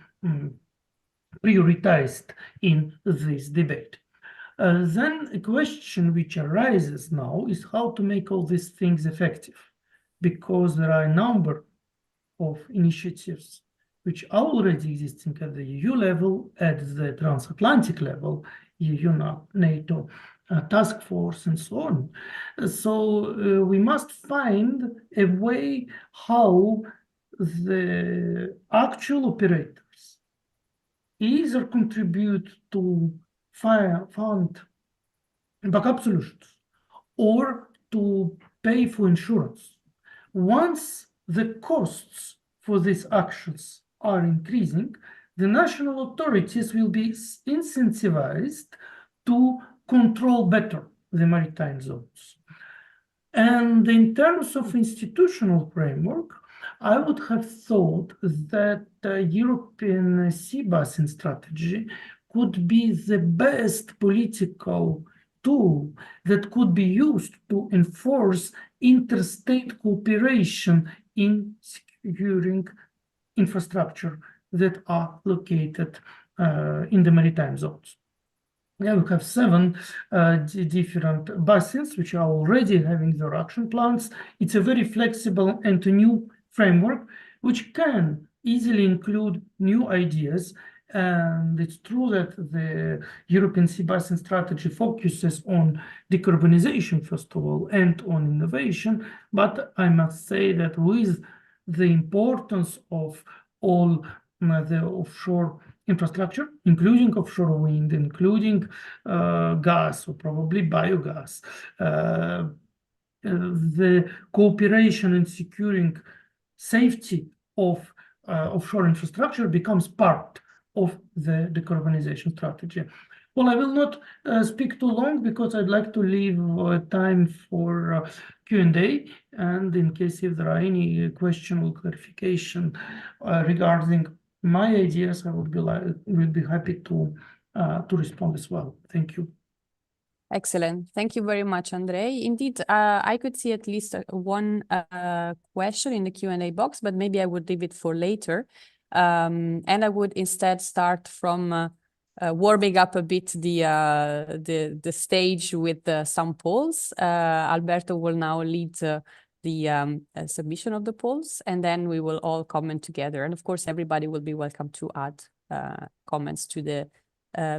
prioritized in this debate. Then a question which arises now is how to make all these things effective. because there are a number of initiatives which are already existing at the EU level, at the transatlantic level, EU, NATO task force, and so on. So we must find a way how the actual operators either contribute to fund backup solutions or to pay for insurance. Once the costs for these actions are increasing, the national authorities will be incentivized to control better the maritime zones. And in terms of institutional framework, I would have thought that the European sea basin strategy could be the best political tool that could be used to enforce interstate cooperation in securing infrastructure that are located in the maritime zones. Yeah, we have 7 different basins which are already having their action plans. It's a very flexible and new framework which can easily include new ideas. And it's true that the European Sea Basin Strategy focuses on decarbonization, first of all, and on innovation. But I must say that with the importance of all the offshore infrastructure, including offshore wind, including gas or probably biogas, the cooperation in securing safety of offshore infrastructure becomes part of the decarbonization strategy. Well, I will not speak too long because I'd like to leave time for Q&A, and in case if there are any question or clarification regarding my ideas, I would be happy to respond as well. Thank you. Excellent. Thank you very much, Andrei. Indeed, I could see at least one question in the Q&A box, but maybe I would leave it for later. And I would instead start from warming up a bit the stage with some polls. Alberto will now lead the submission of the polls, and then we will all comment together. And of course, everybody will be welcome to add comments to the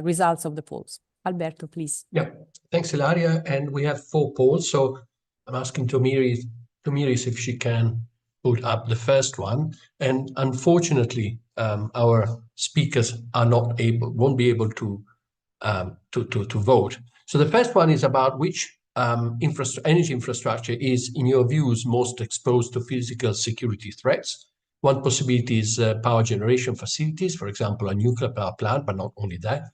results of the polls. Alberto, please. Yeah, thanks, Ilaria. And we have 4 polls. So I'm asking Tomiris if she can put up the first one. And unfortunately, our speakers won't be able to vote. So the first one is about which energy infrastructure is, in your views, most exposed to physical security threats. One possibility is power generation facilities, for example, a nuclear power plant, but not only that.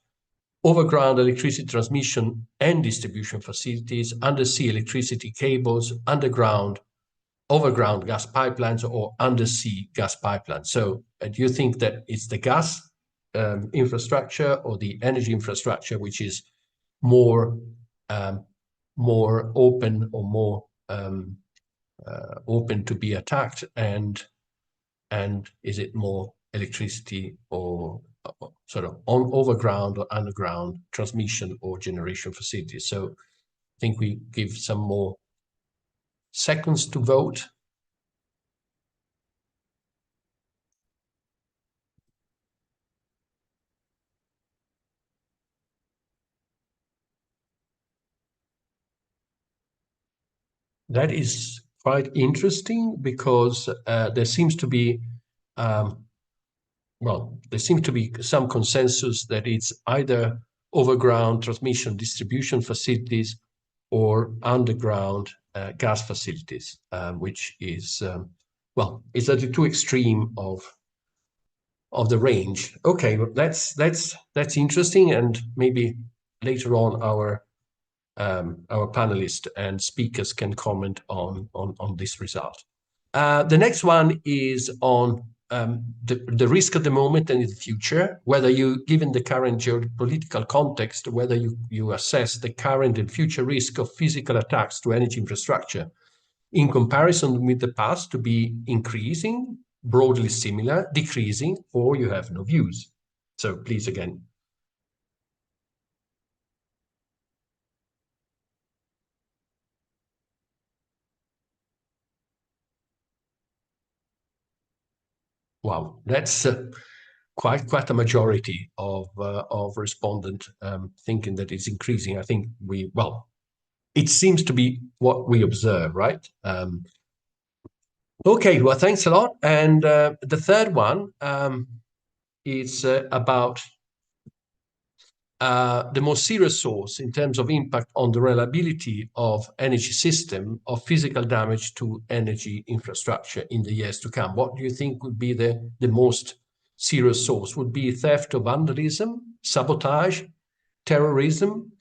Overground electricity transmission and distribution facilities, undersea electricity cables, overground gas pipelines, or undersea gas pipelines. So do you think that it's the gas infrastructure or the energy infrastructure which is more open or more open to be attacked, and is it more electricity or sort of on overground or underground transmission or generation facilities? So I think we give some more seconds to vote. That is quite interesting because there seems to be some consensus that it's either overground transmission distribution facilities or underground gas facilities, which is it's at the two extreme of the range. Okay, that's interesting, and maybe later on our panelists and speakers can comment on this result. The next one is on the risk at the moment and in the future, whether you, given the current geopolitical context, whether you assess the current and future risk of physical attacks to energy infrastructure in comparison with the past to be increasing, broadly similar, decreasing, or you have no views. So please, again. Wow, that's quite a majority of respondent thinking that it's increasing. I think it seems to be what we observe, right? Okay, well, thanks a lot. And the third one is about the most serious source in terms of impact on the reliability of energy system of physical damage to energy infrastructure in the years to come. What do you think would be the most serious source? Would be theft or vandalism, sabotage, terrorism,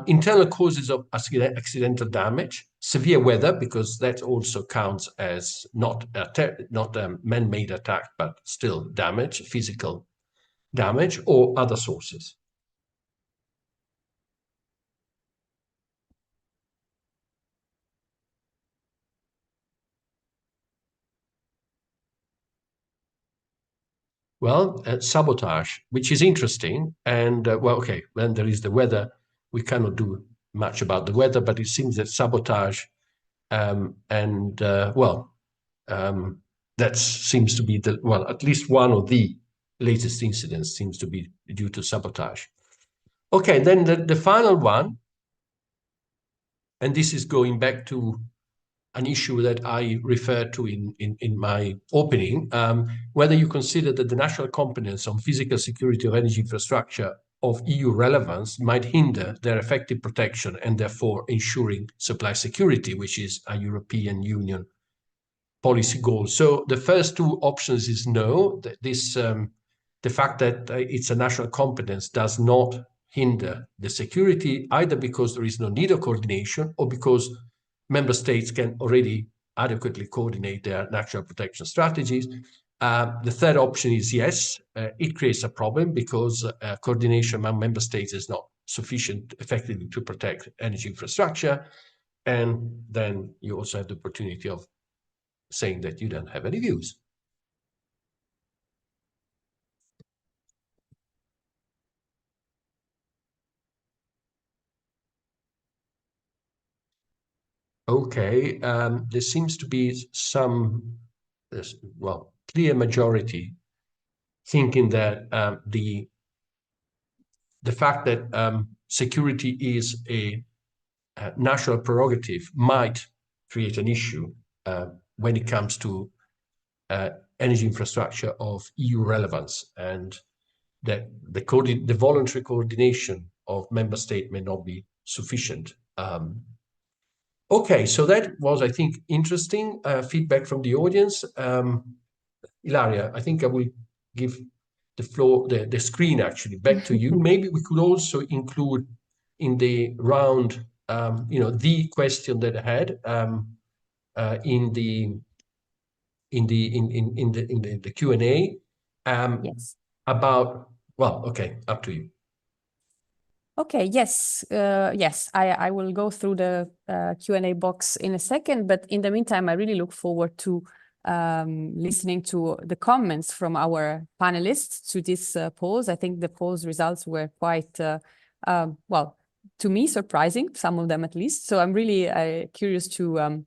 internal causes of accidental damage, severe weather, because that also counts as not a man-made attack, but still damage, physical damage, or other sources. Well, sabotage, which is interesting. And well, okay, then there is the weather. We cannot do much about the weather, but it seems that sabotage that seems to be at least one of the latest incidents seems to be due to sabotage. Okay, then the final one, and this is going back to an issue that I referred to in my opening, whether you consider that the national competence on physical security of energy infrastructure of EU relevance might hinder their effective protection and therefore ensuring supply security, which is a European Union policy goal. So the first two options is no. The fact that it's a national competence does not hinder the security, either because there is no need of coordination or because member states can already adequately coordinate their national protection strategies. The third option is yes, it creates a problem because coordination among member states is not sufficient effectively to protect energy infrastructure. And then you also have the opportunity of saying that you don't have any views. Okay, there seems to be some, clear majority thinking that the fact that security is a national prerogative might create an issue when it comes to energy infrastructure of EU relevance, and that the voluntary coordination of member states may not be sufficient. Okay, so that was, I think, interesting feedback from the audience. Ilaria, I think I will give the floor, the screen actually back to you. Maybe we could also include in the round, the question that I had in the Q&A Yes. about. Well, okay, up to you. Okay, yes, I will go through the Q&A box in a second, but in the meantime, I really look forward to listening to the comments from our panelists to this polls. I think the polls results were quite, to me, surprising, some of them at least. So I'm really curious to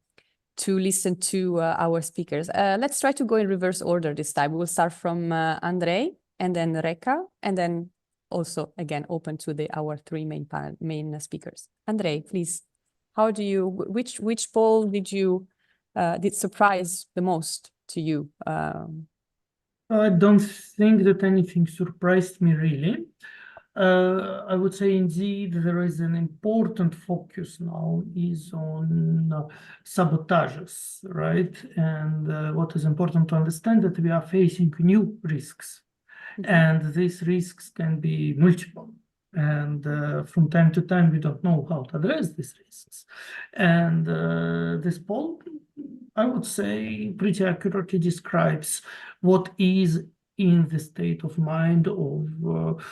listen to our speakers. Let's try to go in reverse order this time. We will start from Andrei, and then Reka, and then also again open to our three main speakers. Andrei, please, which poll did surprise the most to you? I don't think that anything surprised me really. I would say indeed there is an important focus now is on sabotages, right? And what is important to understand that we are facing new risks. And these risks can be multiple. And from time to time, we don't know how to address these risks. And this poll, I would say, pretty accurately describes what is in the state of mind of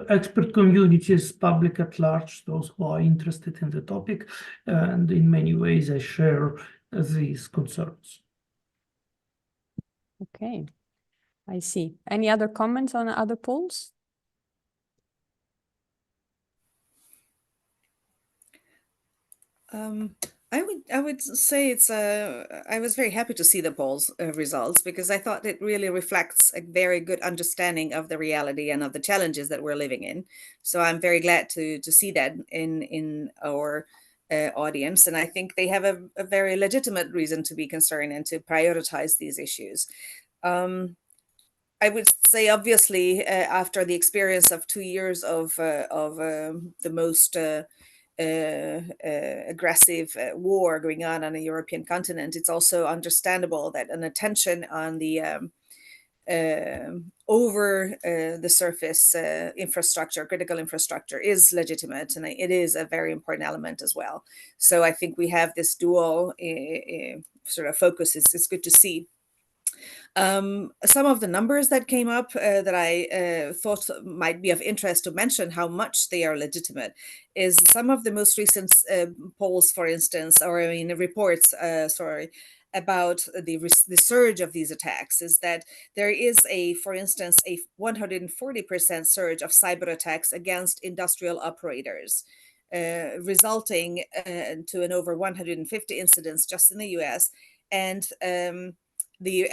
expert communities, public at large, those who are interested in the topic. And in many ways, I share these concerns. Okay. I see. Any other comments on other polls? I would say it's I was very happy to see the polls results, because I thought it really reflects a very good understanding of the reality and of the challenges that we're living in. So I'm very glad to see that in our audience, and I think they have a very legitimate reason to be concerned and to prioritize these issues. I would say, obviously, after the experience of 2 years of the most aggressive war going on a European continent, it's also understandable that an attention on the over the surface infrastructure, critical infrastructure, is legitimate, and it is a very important element as well. So I think we have this dual sort of focus. It's good to see. Some of the numbers that came up that I thought might be of interest to mention how much they are legitimate is some of the most recent polls, for instance, or I mean reports, about the surge of these attacks, is that there is for instance, a 140% surge of cyber attacks against industrial operators, resulting to an over 150 incidents just in the US. And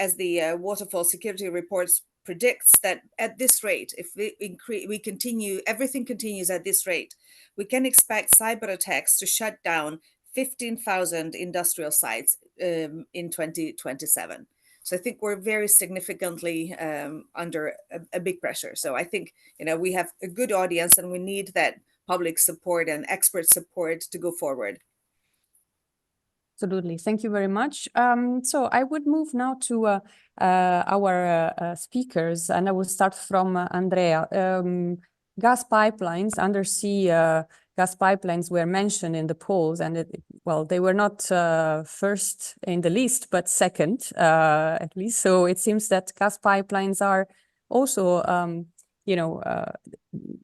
as the waterfall security reports predicts, that at this rate, if we continue, everything continues at this rate, we can expect cyber attacks to shut down 15,000 industrial sites in 2027. So I think we're very significantly under a big pressure. So I think, we have a good audience, and we need that public support and expert support to go forward. Absolutely. Thank you very much. So I would move now to our speakers, and I will start from Andrea. Gas pipelines, undersea gas pipelines were mentioned in the polls, and well, they were not first in the list, but second at least. So it seems that gas pipelines are also,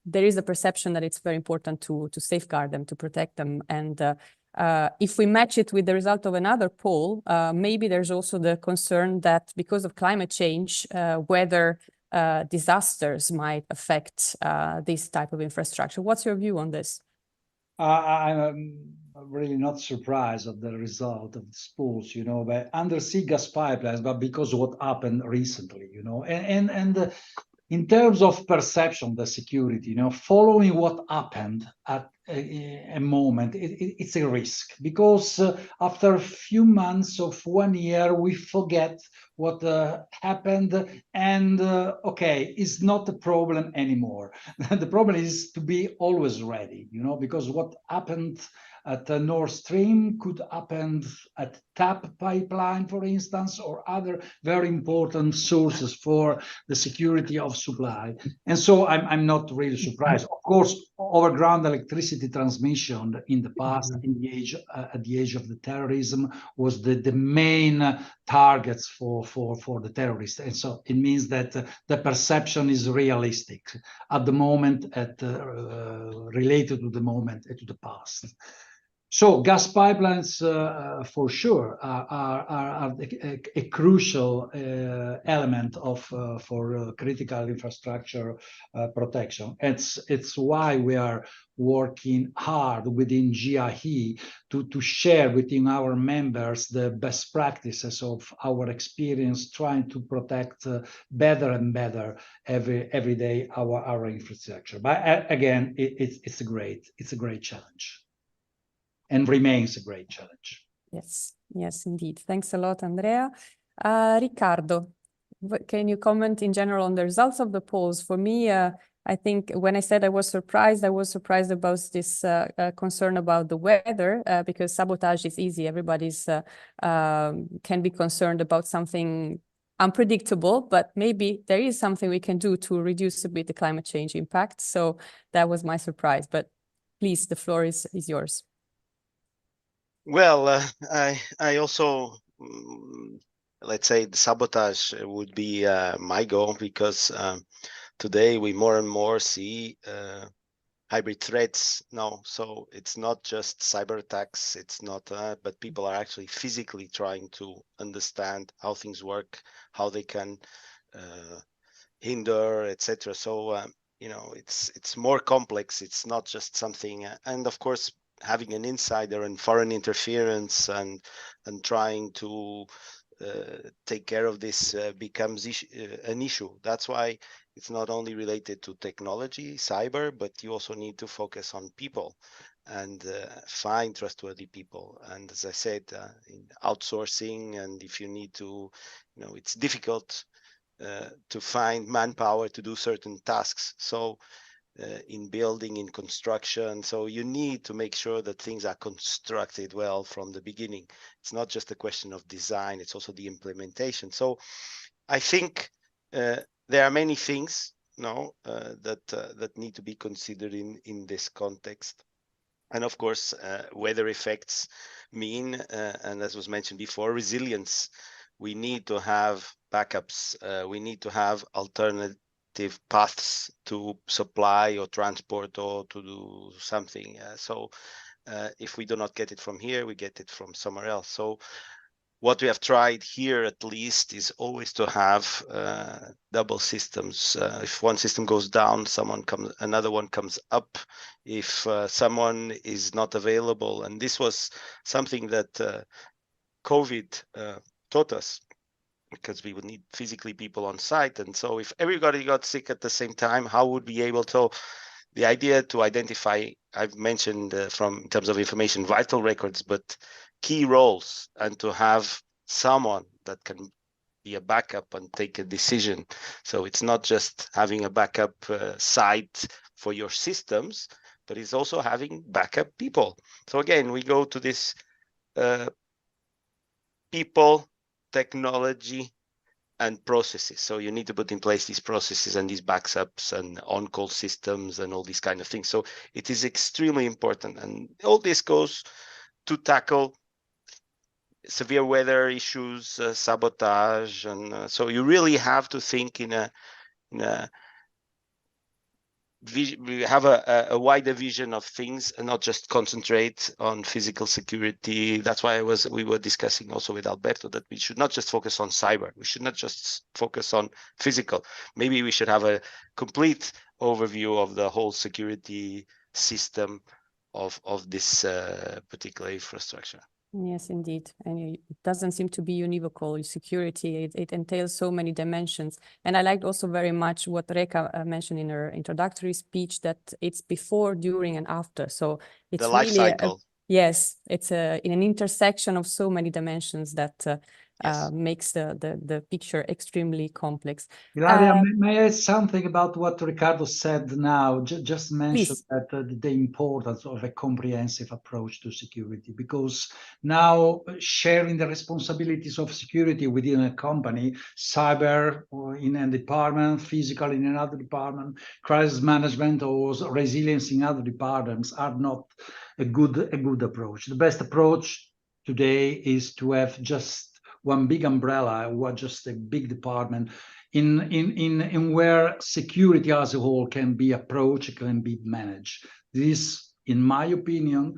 there is a perception that it's very important to safeguard them, to protect them, and if we match it with the result of another poll, maybe there's also the concern that because of climate change, whether disasters might affect this type of infrastructure. What's your view on this? I'm really not surprised at the result of the polls, but undersea gas pipelines, but because of what happened recently, and in terms of perception, the security, following what happened at a moment, it's a risk, because after a few months of 1 year, we forget what happened, and okay, it's not a problem anymore. The problem is to be always ready, because what happened at the Nord Stream could happen at TAP pipeline, for instance, or other very important sources for the security of supply. And so I'm not really surprised. Of course, overground electricity transmission in the past, at the age of the terrorism, was the main targets for the terrorists. And so it means that the perception is realistic at the moment, related to the moment, to the past. So gas pipelines, for sure, are a crucial element for critical infrastructure protection. It's why we are working hard within GIE to share within our members the best practices of our experience, trying to protect better and better every day our infrastructure. But again, it's a great challenge. And remains a great challenge. Yes, indeed. Thanks a lot, Andrea. Riccardo, can you comment in general on the results of the polls? For me, I think when I said I was surprised about this concern about the weather, because sabotage is easy. Everybody's can be concerned about something unpredictable, but maybe there is something we can do to reduce a bit the climate change impact. So that was my surprise. But please, the floor is yours. Well, I also, let's say, the sabotage would be my goal, because today we more and more see hybrid threats now. So it's not just cyber attacks, it's not, but people are actually physically trying to understand how things work, how they can hinder, etc. So it's more complex. It's not just something, and of course, having an insider and foreign interference and trying to take care of this becomes an issue. That's why it's not only related to technology, cyber, but you also need to focus on people and find trustworthy people. And as I said, in outsourcing, and if you need to, it's difficult to find manpower to do certain tasks. So in building, in construction. So you need to make sure that things are constructed well from the beginning. It's not just a question of design, it's also the implementation. So I think there are many things that need to be considered in this context. And of course, weather effects mean, and as was mentioned before, resilience. We need to have backups. We need to have alternative paths to supply or transport or to do something. So if we do not get it from here, we get it from somewhere else. So what we have tried here, at least, is always to have double systems. If one system goes down, another one comes up. If someone is not available, and this was something that COVID taught us, because we would need physically people on site. And so if everybody got sick at the same time, how would we be able to, the idea to identify, I've mentioned in terms of information, vital records, but key roles, and to have someone that can be a backup and take a decision. So it's not just having a backup site for your systems, but it's also having backup people. So again, we go to this people, technology, and processes. So you need to put in place these processes and these backups and on-call systems and all these kind of things. So it is extremely important. And all this goes to tackle severe weather issues, sabotage. And so you really have to think in a we have a wider vision of things and not just concentrate on physical security. That's why we were discussing also with Alberto that we should not just focus on cyber. We should not just focus on physical. Maybe we should have a complete overview of the whole security system of this particular infrastructure. Yes, indeed. And it doesn't seem to be univocal. Security, it entails so many dimensions. And I liked also very much what Reka mentioned in her introductory speech, that it's before, during, and after. So it's the life really cycle. Yes, it's in an intersection of so many dimensions that Yes. makes the picture extremely complex. Ilaria, may I add something about what Ricardo said now? Just mention Please. that the importance of a comprehensive approach to security, because now sharing the responsibilities of security within a company, cyber or in a department, physical in another department, crisis management or resilience in other departments are not a good approach. The best approach today is to have just one big umbrella, or just a big department in where security as a whole can be approached, can be managed. This, in my opinion,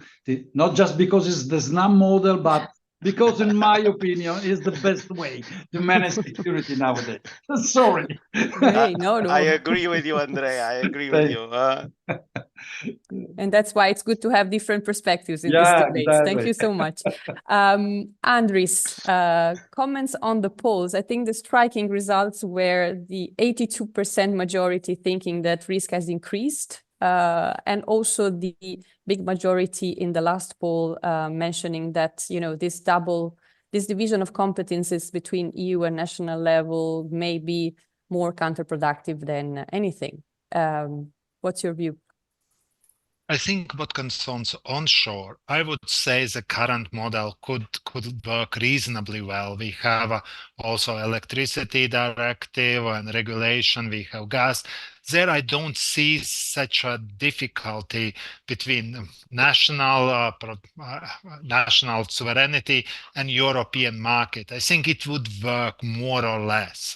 not just because it's the SNAM model, but because, in my opinion, is the best way to manage security nowadays. Sorry. Hey, no. I agree with you, Andrea. I agree with you. And that's why it's good to have different perspectives in this debate. Exactly. Thank you so much. Andres, comments on the polls. I think the striking results were the 82% majority thinking that risk has increased, and also the big majority in the last poll mentioning that, this division of competences between EU and national level may be more counterproductive than anything. What's your view? I think what concerns onshore, I would say the current model could work reasonably well. We have also electricity directive and regulation. We have gas. There, I don't see such a difficulty between national sovereignty and European market. I think it would work more or less,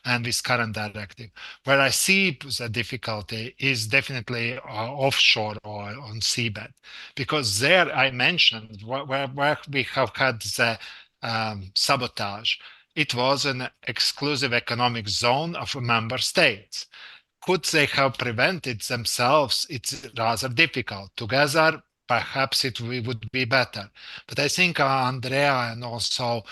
and with current directive. Where I see the difficulty is definitely offshore or on seabed, because there I mentioned where we have had the sabotage. It was an exclusive economic zone of member states. Could they have prevented themselves? It's rather difficult. Together, perhaps it would be better. But I think Andrea and also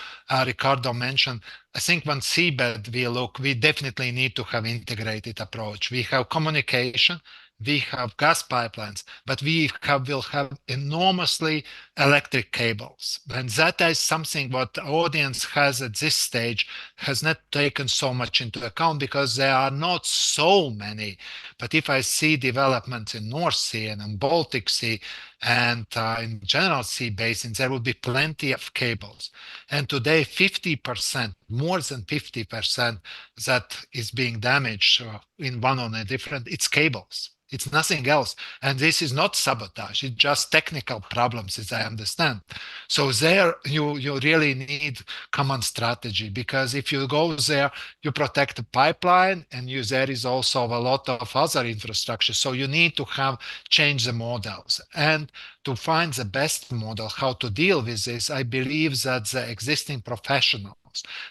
Ricardo mentioned, I think when seabed we look, we definitely need to have integrated approach. We have communication, we have gas pipelines, but will have enormously electric cables. And that is something what the audience has at this stage has not taken so much into account because there are not so many. But if I see developments in North Sea and in Baltic Sea and in general sea basins, there will be plenty of cables. And today, 50%, more than 50% that is being damaged in one or a different, it's cables. It's nothing else. And this is not sabotage. It's just technical problems, as I understand. So there you really need common strategy, because if you go there, you protect the pipeline and there is also a lot of other infrastructure. So you need to change the models. And to find the best model, how to deal with this, I believe that the existing professionals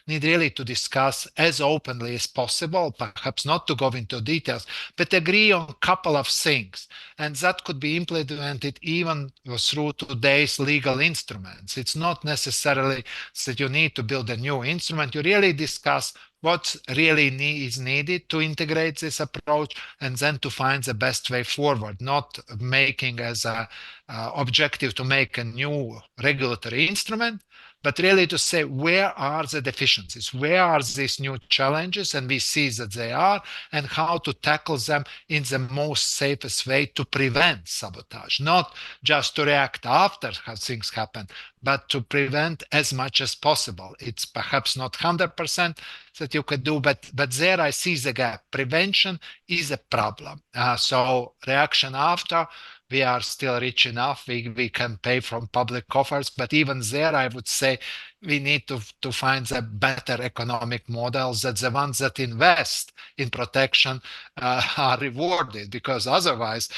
need really to discuss as openly as possible, perhaps not to go into details, but agree on a couple of things. And that could be implemented even through today's legal instruments. It's not necessarily that you need to build a new instrument. You really discuss what really is needed to integrate this approach and then to find the best way forward, not making as a objective to make a new regulatory instrument, but really to say where are the deficiencies, where are these new challenges, and we see that they are, and how to tackle them in the most safest way to prevent sabotage, not just to react after things happen, but to prevent as much as possible. It's perhaps not 100% that you could do, but there I see the gap. Prevention is a problem. So reaction after, we are still rich enough. We can pay from public coffers, but even there, I would say we need to find the better economic models, that the ones that invest in protection are rewarded, because otherwise,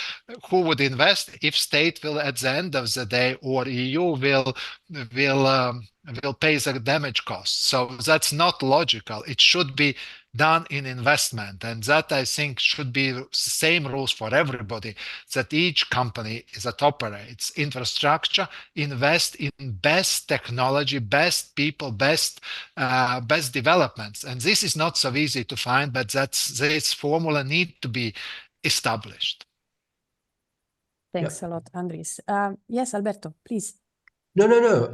who would invest if state will, at the end of the day, or EU will pay the damage costs? So that's not logical. It should be done in investment, and that I think should be the same rules for everybody, that each company that operates infrastructure invest in best technology, best people, best developments. And this is not so easy to find, but this formula need to be established. Thanks a lot, Andris. Yes, Alberto, please. No.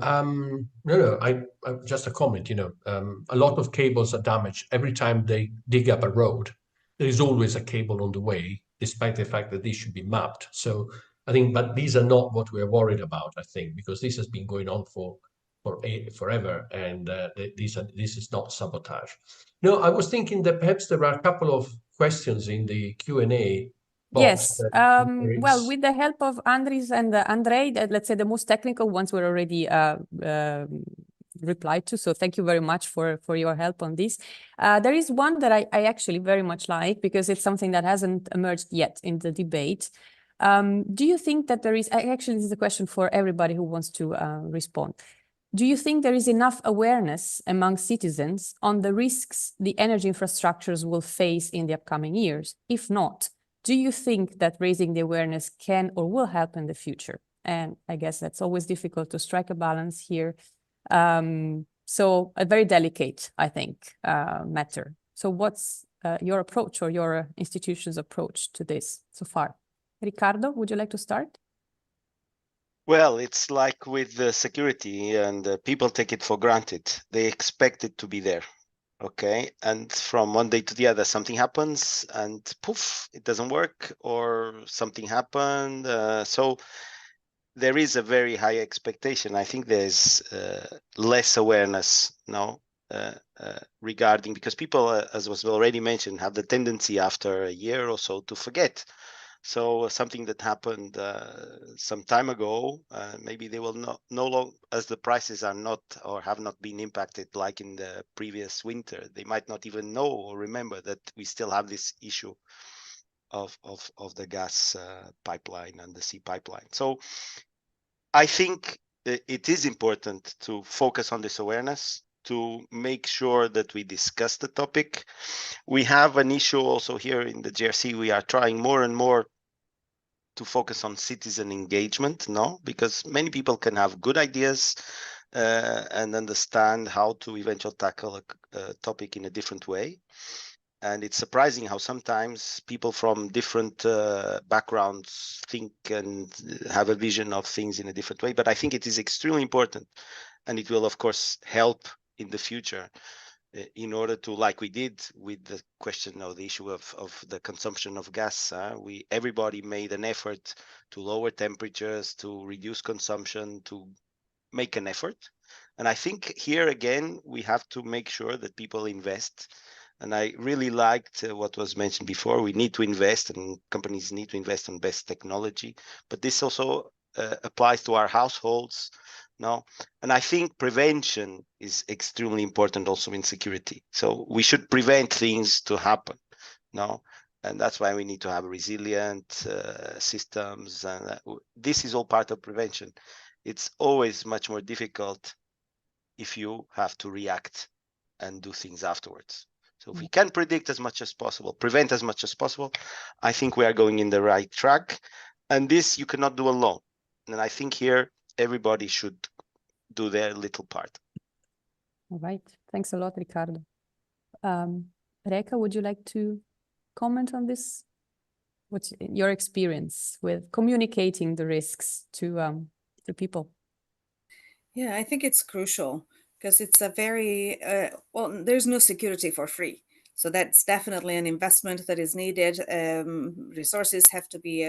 I just a comment. A lot of cables are damaged every time they dig up a road. There is always a cable on the way, despite the fact that these should be mapped. So I think, but these are not what we're worried about. I think because this has been going on for forever, and this is not sabotage. No, I was thinking that perhaps there are a couple of questions in the Q&A box. Yes, well, with the help of Andris and Andrei, let's say the most technical ones were already replied to. So thank you very much for your help on this. There is one that I actually very much like, because it's something that hasn't emerged yet in the debate. Do you think that there is, actually this is a question for everybody who wants to respond. Do you think there is enough awareness among citizens on the risks the energy infrastructures will face in the upcoming years? If not, do you think that raising the awareness can or will help in the future? And I guess that's always difficult to strike a balance here. So a very delicate, I think, matter. So what's your approach or your institution's approach to this so far? Ricardo, would you like to start? Well, it's like with the security, and people take it for granted. They expect it to be there. Okay, and from one day to the other, something happens and poof, it doesn't work, or something happened. So there is a very high expectation. I think there's less awareness now regarding, because people, as was already mentioned, have the tendency after a year or so to forget. So something that happened some time ago, maybe they will no longer, as the prices are not or have not been impacted like in the previous winter, they might not even know or remember that we still have this issue of the gas pipeline and the sea pipeline. So I think it is important to focus on this awareness, to make sure that we discuss the topic. We have an issue also here in the GRC. We are trying more and more to focus on citizen engagement, no? Because many people can have good ideas and understand how to eventually tackle a topic in a different way. And it's surprising how sometimes people from different backgrounds think and have a vision of things in a different way. But I think it is extremely important, and it will, of course, help in the future in order to, like we did with the question of the issue of the consumption of gas. Everybody made an effort to lower temperatures, to reduce consumption, to make an effort. And I think here again, we have to make sure that people invest. And I really liked what was mentioned before. We need to invest, and companies need to invest in best technology. But this also applies to our households. No, and I think prevention is extremely important also in security. So we should prevent things to happen. No, and that's why we need to have resilient systems. And this is all part of prevention. It's always much more difficult if you have to react and do things afterwards. So if we can predict as much as possible, prevent as much as possible, I think we are going in the right track. And this you cannot do alone. And I think here everybody should do their little part. All right. Thanks a lot, Ricardo. Reka, would you like to comment on this? What's your experience with communicating the risks to people? Yeah, I think it's crucial because it's a very, well, there's no security for free. So that's definitely an investment that is needed. Resources have to be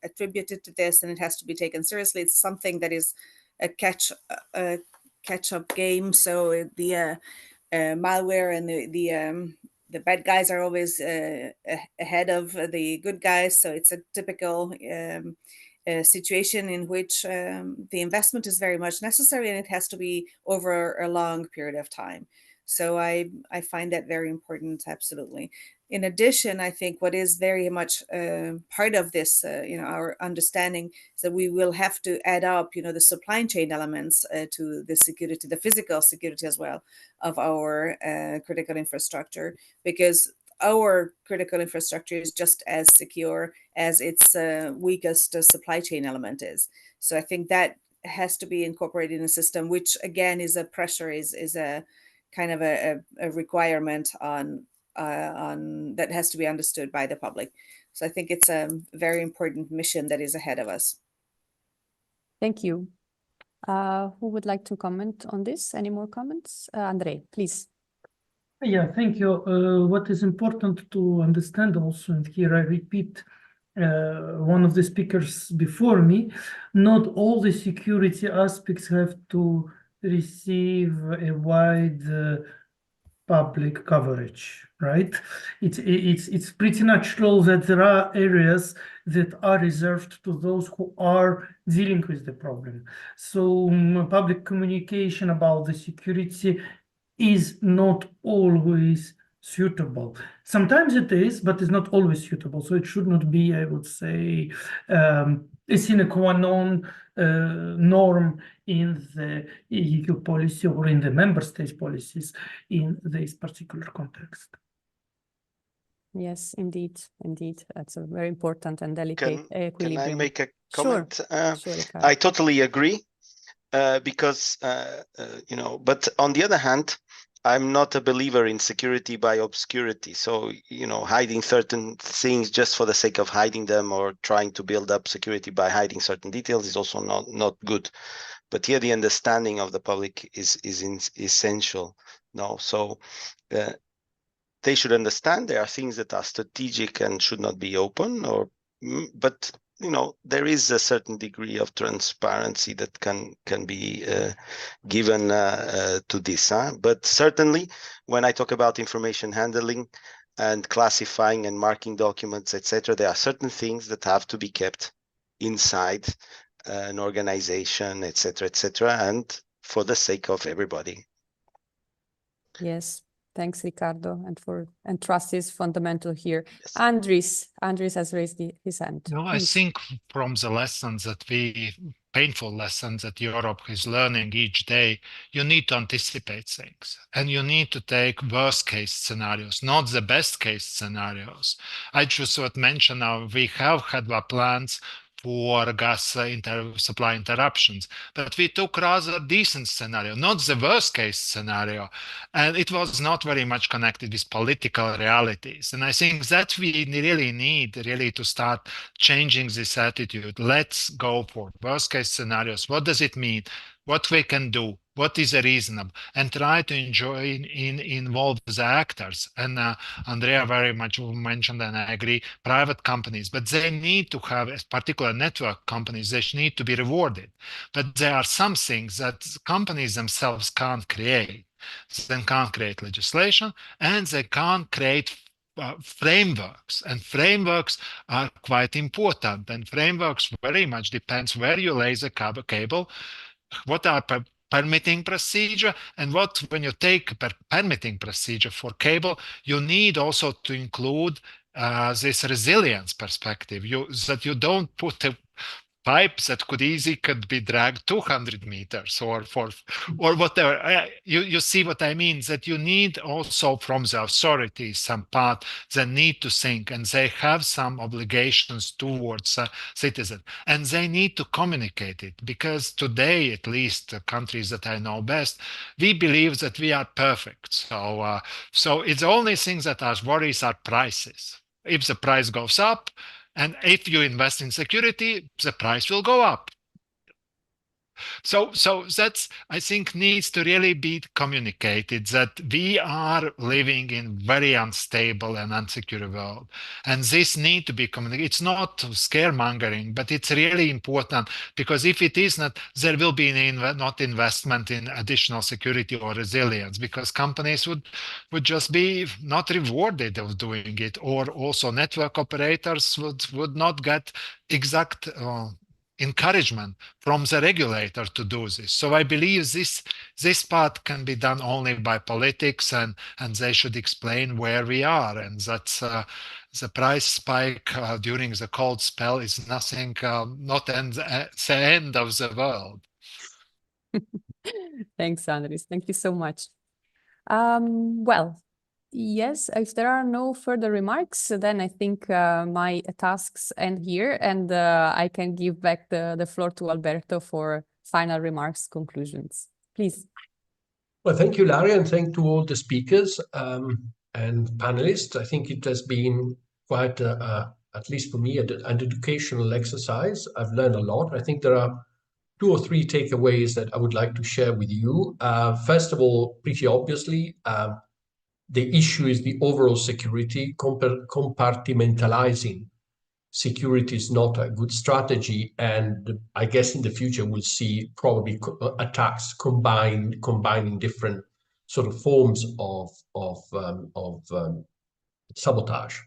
attributed to this, and it has to be taken seriously. It's something that is a catch-up game. So the malware and the bad guys are always ahead of the good guys. So it's a typical situation in which the investment is very much necessary, and it has to be over a long period of time. So I find that very important, absolutely. In addition, I think what is very much part of this, our understanding is that we will have to add up, the supply chain elements to the security, the physical security as well of our critical infrastructure, because our critical infrastructure is just as secure as its weakest supply chain element is. So I think that has to be incorporated in a system, which again is a pressure, is a kind of a requirement on that has to be understood by the public. So I think it's a very important mission that is ahead of us. Thank you. Who would like to comment on this? Any more comments? Andrei, please. Yeah, thank you. What is important to understand also, and here I repeat one of the speakers before me, not all the security aspects have to receive a wide public coverage, right? It's pretty natural that there are areas that are reserved to those who are dealing with the problem. So public communication about the security is not always suitable. Sometimes it is, but it's not always suitable. So it should not be, I would say, a sine qua non norm in the EU policy or in the member state policies in this particular context. Yes, indeed. That's a very important and delicate equilibrium. Can I make a comment? Sure, I totally agree, because, but on the other hand, I'm not a believer in security by obscurity. So, hiding certain things just for the sake of hiding them, or trying to build up security by hiding certain details, is also not good. But here the understanding of the public is essential. No, so they should understand there are things that are strategic and should not be open, but there is a certain degree of transparency that can be given to this. But certainly, when I talk about information handling and classifying and marking documents, etc., there are certain things that have to be kept inside an organization, etc., and for the sake of everybody. Yes. Thanks, Ricardo, and trust is fundamental here. Yes. Andres has raised his hand. No, I think from the lessons that we painful lesson that Europe is learning each day. You need to anticipate things, and you need to take worst case scenarios, not the best case scenarios. I just would mention now we have had plans for gas supply interruptions, but we took rather decent scenario, not the worst case scenario, and it was not very much connected with political realities. And I think that we really need to start changing this attitude. Let's go for worst case scenarios. What does it mean? What we can do? What is reasonable? And try to involve the actors. And Andrea very much mentioned, and I agree, private companies, but they need to have, as particular network companies, they need to be rewarded. But there are some things that companies themselves can't create. They can't create legislation, and they can't create frameworks, and frameworks are quite important, and frameworks very much depends where you lay the cable, what are permitting procedure, and what, when you take permitting procedure for cable, you need also to include this resilience perspective, that you don't put a pipe that could be dragged 200 meters or whatever. You see what I mean, that you need also from the authorities some part that need to think, and they have some obligations towards citizens, and they need to communicate it, because today, at least the countries that I know best, we believe that we are perfect. So it's the only thing that our worries are prices. If the price goes up, and if you invest in security, the price will go up. So that's, I think, needs to really be communicated, that we are living in very unstable and unsecure world, and this need to be communicated. It's not scaremongering, but it's really important, because if it is not, there will be not investment in additional security or resilience, because companies would just be not rewarded of doing it, or also network operators would not get exact encouragement from the regulator to do this. So I believe this part can be done only by politics, and they should explain where we are, and that's the price spike during the cold spell is nothing, not the end of the world. Thanks, Andris. Thank you so much. Well, yes, if there are no further remarks, then I think my tasks end here, and I can give back the floor to Alberto for final remarks, conclusions. Please. Well, thank you, Larry, and thank to all the speakers and panelists. I think it has been quite, at least for me, an educational exercise. I've learned a lot. I think there are 2 or 3 takeaways that I would like to share with you. First of all, pretty obviously, the issue is the overall security. Compartmentalizing security is not a good strategy, and I guess in the future we'll see probably attacks combining different sort of forms of sabotage.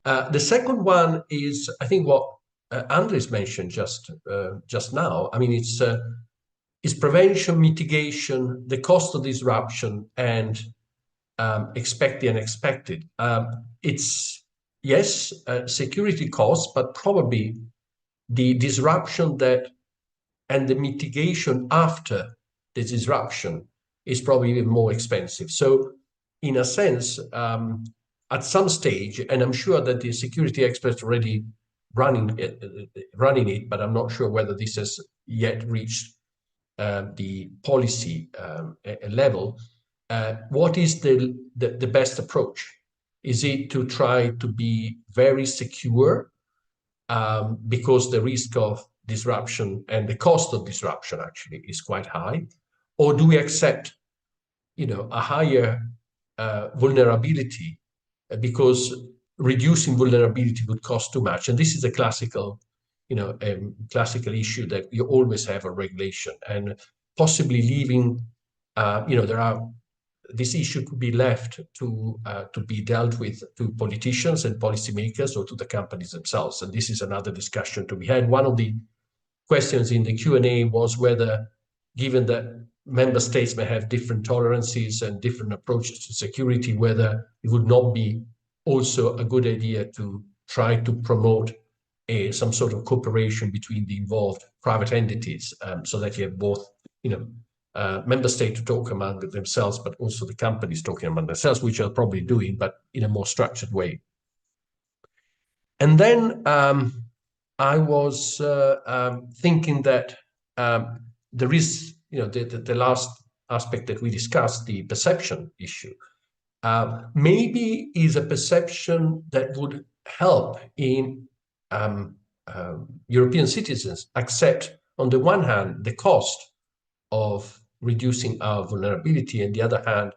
The second one is, I think, what Andris mentioned just now. I mean, it's prevention, mitigation, the cost of disruption, and expect the unexpected. It's, yes, security costs, but probably the disruption and the mitigation after the disruption is probably even more expensive. So in a sense, at some stage, and I'm sure that the security experts are already running it, but I'm not sure whether this has yet reached the policy level. What is the best approach? Is it to try to be very secure because the risk of disruption and the cost of disruption actually is quite high? Or do we accept, a higher vulnerability because reducing vulnerability would cost too much? And this is a classical issue that you always have a regulation, and possibly leaving, this issue could be left to be dealt with to politicians and policymakers, or to the companies themselves. And this is another discussion to be had. One of the questions in the Q&A was whether, given that member states may have different tolerances and different approaches to security, whether it would not be also a good idea to try to promote some sort of cooperation between the involved private entities, so that you have both, member states to talk among themselves, but also the companies talking among themselves, which are probably doing, but in a more structured way. And then I was thinking that there is, the last aspect that we discussed, the perception issue, maybe is a perception that would help in European citizens accept, on the one hand, the cost of reducing our vulnerability, and the other hand,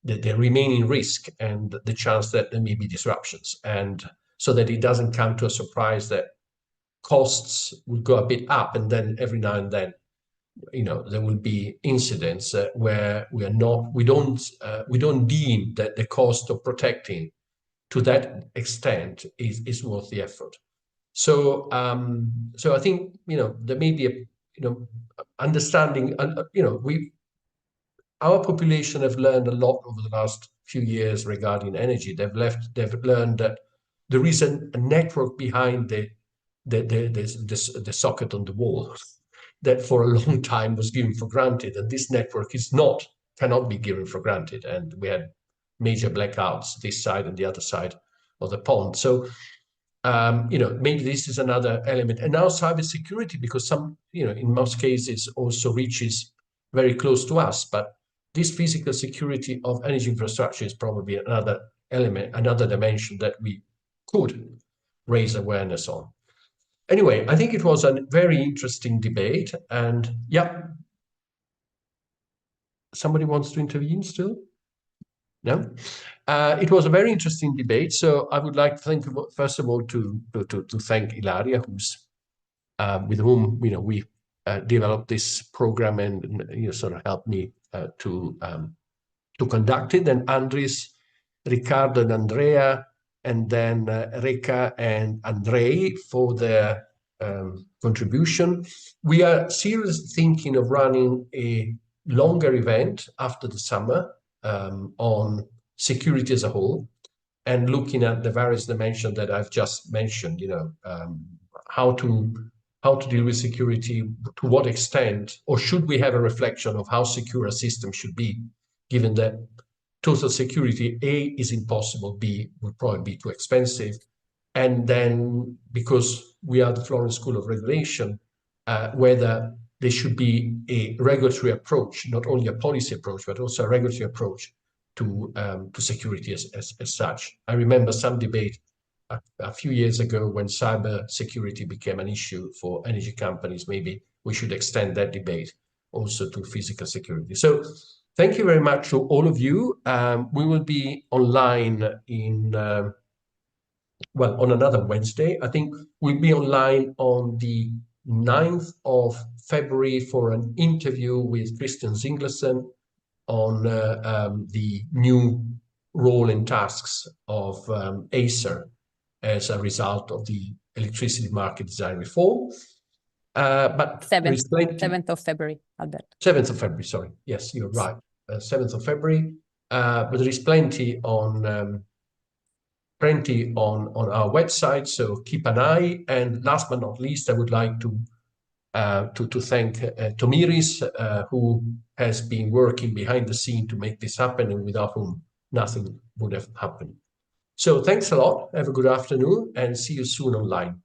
the remaining risk and the chance that there may be disruptions, and so that it doesn't come to a surprise that costs will go a bit up, and then every now and then, there will be incidents where we don't deem that the cost of protecting to that extent is worth the effort. So I think there may be a understanding, our population have learned a lot over the last few years regarding energy. They've learned that there is a network behind the socket on the wall that for a long time was given for granted, and this network cannot be given for granted. And we had major blackouts this side and the other side of the pond. So maybe this is another element. And now cybersecurity, because some, in most cases also reaches very close to us, but this physical security of energy infrastructure is probably another element, another dimension that we could raise awareness on. Anyway, I think it was a very interesting debate, and yeah. Somebody wants to intervene still? No? It was a very interesting debate, so I would like to thank, first of all, to thank Ilaria, who's with whom we developed this program and sort of helped me to conduct it, and Andres, Ricardo, and Andrea, and then Reka and Andrei for their contribution. We are seriously thinking of running a longer event after the summer on security as a whole, and looking at the various dimensions that I've just mentioned, how to deal with security, to what extent, or should we have a reflection of how secure a system should be, given that total security, A, is impossible, B, would probably be too expensive. And then, because we are the Florence School of Regulation, whether there should be a regulatory approach, not only a policy approach, but also a regulatory approach to security as such. I remember some debate a few years ago when cyber security became an issue for energy companies. Maybe we should extend that debate also to physical security. So thank you very much to all of you. We will be online on another Wednesday. I think we'll be online on the 9th of February for an interview with Christian Zinglersen on the new role and tasks of Acer as a result of the electricity market design reform. But 7th of February, Albert. 7th of February, sorry. Yes, you're right. 7th of February. But there is plenty on our website, so keep an eye. And last but not least, I would like to thank Tomiris, who has been working behind the scene to make this happen, and without whom nothing would have happened. So thanks a lot. Have a good afternoon, and see you soon online.